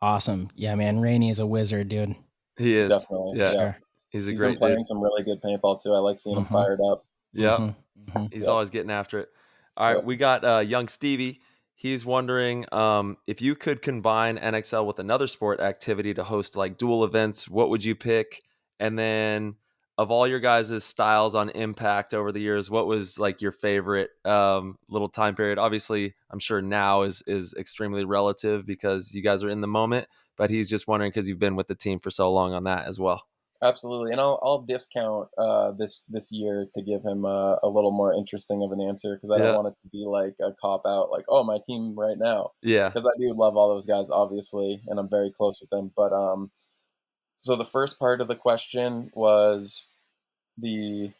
Awesome. Yeah, man. Rainey is a wizard, dude. He is. Definitely. Yeah. Sure. He's been great playing dude. some really good paintball too. I like seeing him fired up. Yeah. He's always getting after it. All right. We got young Stevie. He's wondering if you could combine NXL with another sport activity to host like dual events, what would you pick? And then of all your guys' styles on Impact over the years, what was like your favorite little time period? Obviously, I'm sure now is extremely relative because you guys are in the moment, but he's just wondering because you've been with the team for so long on that as well. Absolutely, and I'll discount this year to give him a little more interesting of an answer, because I don't want it to be like a cop out, like, oh, my team right now. Yeah, because I do love all those guys, obviously, and I'm very close with them. But so the first part of the question was the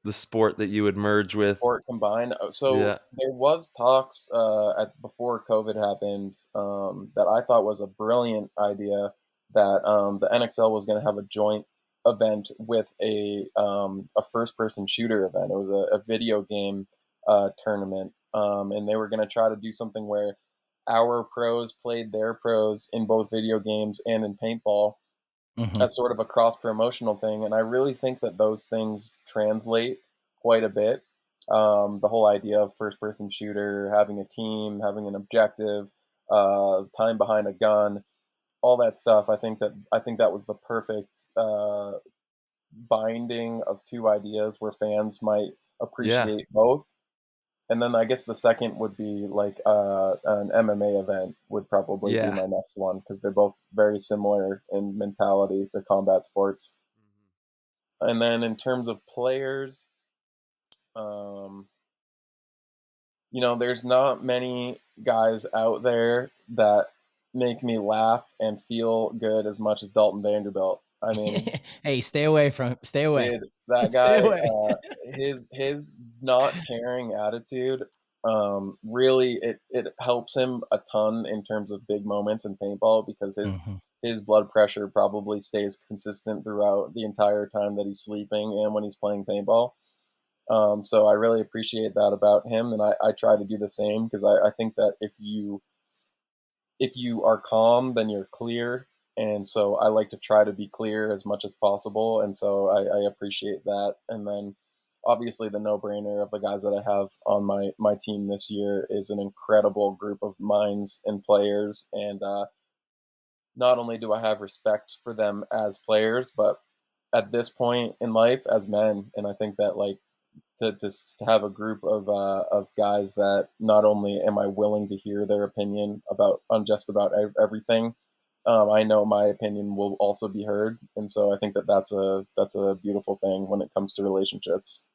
sport that you would merge with. Sport combined. So there was talks before COVID happened that I thought was a brilliant idea, that the NXL was going to have a joint event with a first-person shooter event. It was a video game tournament, and they were going to try to do something where our pros played their pros in both video games and in paintball. That's sort of a cross-promotional thing, and I really think that those things translate quite a bit. The whole idea of first-person shooter, having a team, having an objective, time behind a gun, all that stuff. I think that was the perfect binding of two ideas where fans might appreciate both. And then I guess the second would be like an MMA event would probably be my next one, because they're both very similar in mentality, the combat sports. And then in terms of players, there's not many guys out there that make me laugh and feel good as much as Dalton Vanderbilt. I mean, hey, stay away. Dude, that guy, his not caring attitude, really it helps him a ton in terms of big moments in paintball, because his blood pressure probably stays consistent throughout the entire time that he's sleeping and when he's playing paintball. So I really appreciate that about him, and I try to do the same, because I think that if you if you are calm, then you're clear. And so I like to try to be clear as much as possible. And so I appreciate that. And then obviously the no-brainer of the guys that I have on my team this year is an incredible group of minds and players. And not only do I have respect for them as players, but at this point in life as men. And I think that like to have a group of guys that not only am I willing to hear their opinion about on just about everything, I know my opinion will also be heard, and so I think that that's a beautiful thing when it comes to relationships.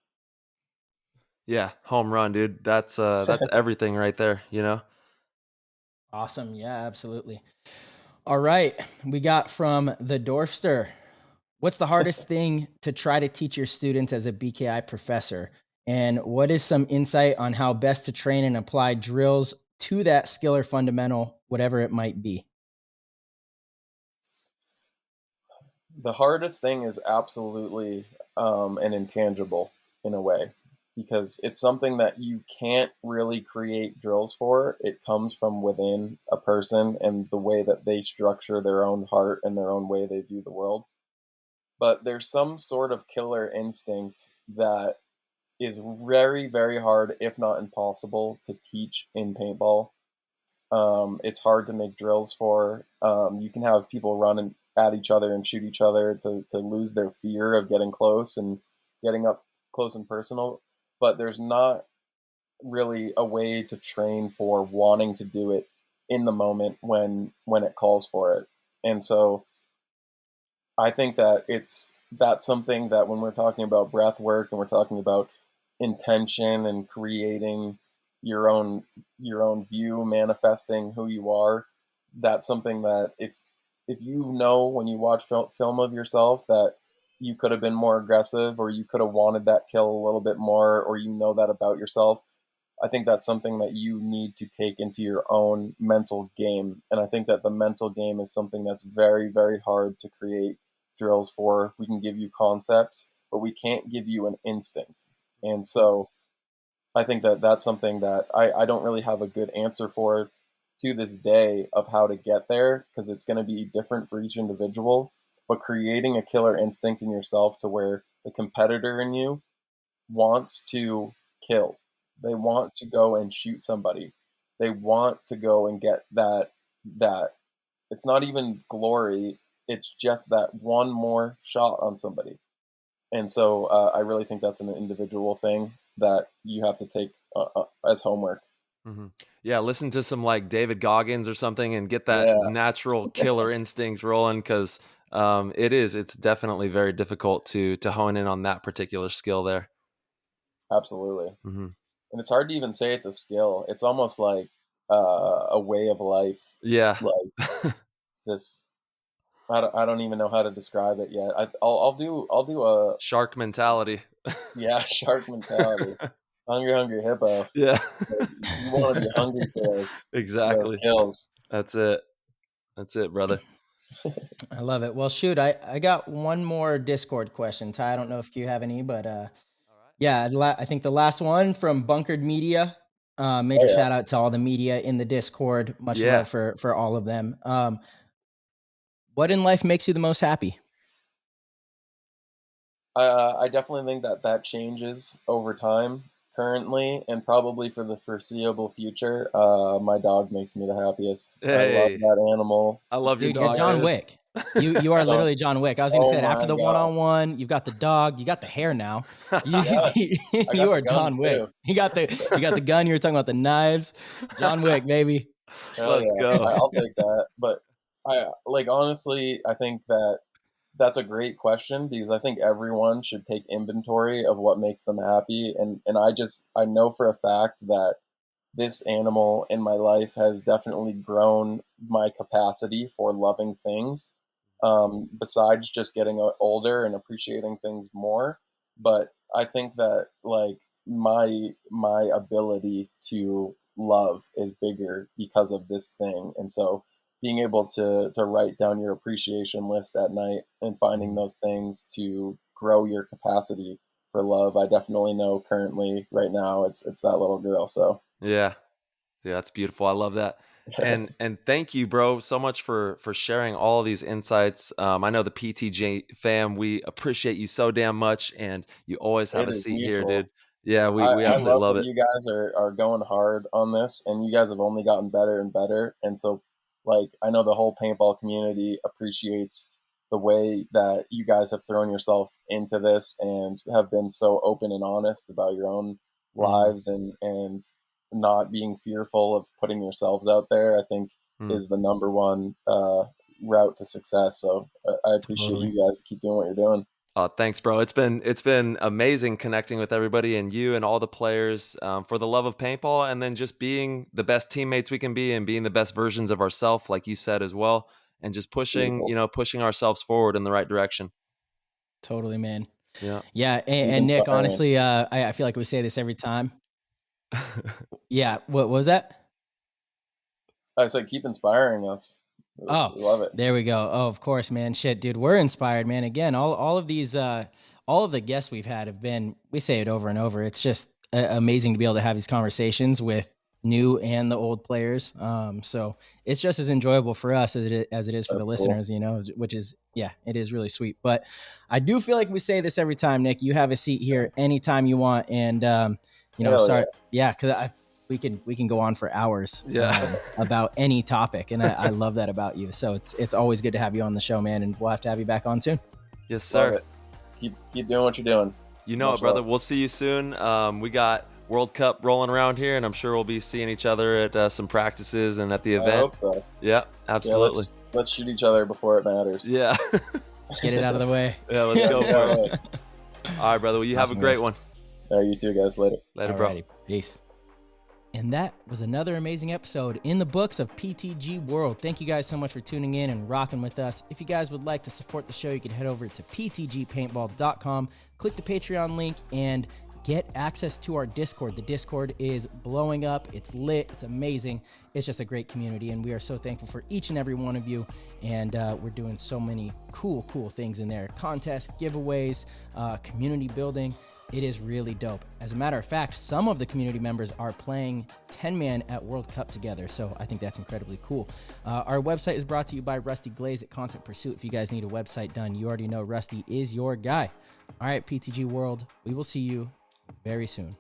Yeah, home run, dude. That's everything right there, you know? Awesome. Yeah, absolutely. All right. We got from the Dorfster. What's the hardest thing to try to teach your students as a BKi professor? And what is some insight on how best to train and apply drills to that skill or fundamental, whatever it might be? The hardest thing is absolutely an intangible in a way, because it's something that you can't really create drills for. It comes from within a person and the way that they structure their own heart and their own way they view the world. But there's some sort of killer instinct that is very, very hard, if not impossible, to teach in paintball. It's hard to make drills for. You can have people run at each other and shoot each other to lose their fear of getting close and getting up close and personal. But there's not really a way to train for wanting to do it in the moment when it calls for it. And so I think that that's something that when we're talking about breath work and we're talking about intention and creating your own view, manifesting who you are, that's something that if you know when you watch film of yourself that you could have been more aggressive or you could have wanted that kill a little bit more, or you know that about yourself, I think that's something that you need to take into your own mental game. And I think that the mental game is something that's very, very hard to create drills for. We can give you concepts, but we can't give you an instinct. And so I think that that's something that I don't really have a good answer for to this day of how to get there, because it's going to be different for each individual. But creating a killer instinct in yourself to where the competitor in you wants to kill. They want to go and shoot somebody. They want to go and get that it's not even glory, it's just that one more shot on somebody. And so I really think that's an individual thing that you have to take as homework. Mm-hmm. Yeah, listen to some like David Goggins or something and get that Yeah, natural killer instinct rolling, because it's definitely very difficult to hone in on that particular skill there. absolutely. Mm-hmm. And it's hard to even say it's a skill. It's almost like a way of life. Yeah. Like this, I don't even know how to describe it yet. I'll do a Shark mentality. yeah, shark mentality. Hungry, hungry hippo. Yeah. Like, you want to be hungry for those Exactly. kills. That's it, brother. I love it. Well, shoot, I got one more Discord question. Ty, I don't know if you have any, but yeah, I think the last one from Bunkered Media. Major Oh, yeah. shout out to all the media in the Discord. Much Yeah. love for all of them. What in life makes you the most happy? I definitely think that changes over time currently and probably for the foreseeable future. My dog makes me the happiest. I love Hey, that animal. I love your Dude, you're dog. John dude. Wick. You are literally John Wick. I was gonna Oh say after my the God. one-on-one, you've got the dog, you got the hair now. You, Yeah, I got you are the guns John Wick. too. You got the gun. You were talking about the knives. John Wick, baby. Hell Let's yeah, go. I'll take that. But I like honestly, I think that that's a great question because I think everyone should take inventory of what makes them happy, and I know for a fact that this animal in my life has definitely grown my capacity for loving things. Besides just getting older and appreciating things more, but I think that like my ability to love is bigger because of this thing, and so being able to write down your appreciation list at night and finding those things to grow your capacity for love, I definitely know currently right now it's that little girl. So Yeah. Yeah, that's beautiful. I love that. And thank you, bro, so much for sharing all these insights. I know the PTG fam, we appreciate you so damn much, and you always have a seat here, dude. Yeah, we I absolutely love that it. you guys are going hard on this, and you guys have only gotten better and better. And so, like, I know the whole paintball community appreciates the way that you guys have thrown yourself into this and have been so open and honest about your own lives and not being fearful of putting yourselves out there. I think is the number one route to success. So I appreciate you guys. Keep doing what you're doing. Oh, thanks, bro. It's been amazing connecting with everybody and you and all the players for the love of paintball, and then just being the best teammates we can be and being the best versions of ourselves, like you said as well, and just pushing ourselves forward in the right direction. Totally, man. Yeah. Yeah. And Nick, honestly, I feel like we say this every time. Yeah. What was that? I said, keep inspiring us. Oh, love it. There we go. Oh, of course, man. Shit, dude, we're inspired, man. Again, all of these, all of the guests we've had have been, we say it over and over. It's just amazing to be able to have these conversations with new and the old players. So it's just as enjoyable for us as it is for the listeners, you know, which is, yeah, it is really sweet. But I do feel like we say this every time, Nick. You have a seat here anytime you want. And, you know, sorry. Yeah, because we can go on for hours about any topic. And I love that about you. So it's always good to have you on the show, man. And we'll have to have you back on soon. Yes, sir. Keep doing what you're doing. You know it, brother. We'll see you soon. We got World Cup rolling around here, and I'm sure we'll be seeing each other at some practices and at the event. I hope so. Yeah, absolutely. Yeah, let's shoot each other before it matters. Yeah. Get it out of the way. Yeah, let's go for it. All right, brother. Well, you have a great one. All right, you too, guys. Later. Later, bro. Peace. And that was another amazing episode in the books of PTG World. Thank you guys so much for tuning in and rocking with us. If you guys would like to support the show, you can head over to ptgpaintball.com, click the Patreon link, and get access to our Discord. The Discord is blowing up. It's lit. It's amazing. It's just a great community, and we are so thankful for each and every one of you. And we're doing so many cool things in there. Contests, giveaways, community building. It is really dope. As a matter of fact, some of the community members are playing 10-man at World Cup together, so I think that's incredibly cool. Our website is brought to you by Rusty Glaze at Constant Pursuit. If you guys need a website done, you already know Rusty is your guy. All right, PTG World, we will see you very soon.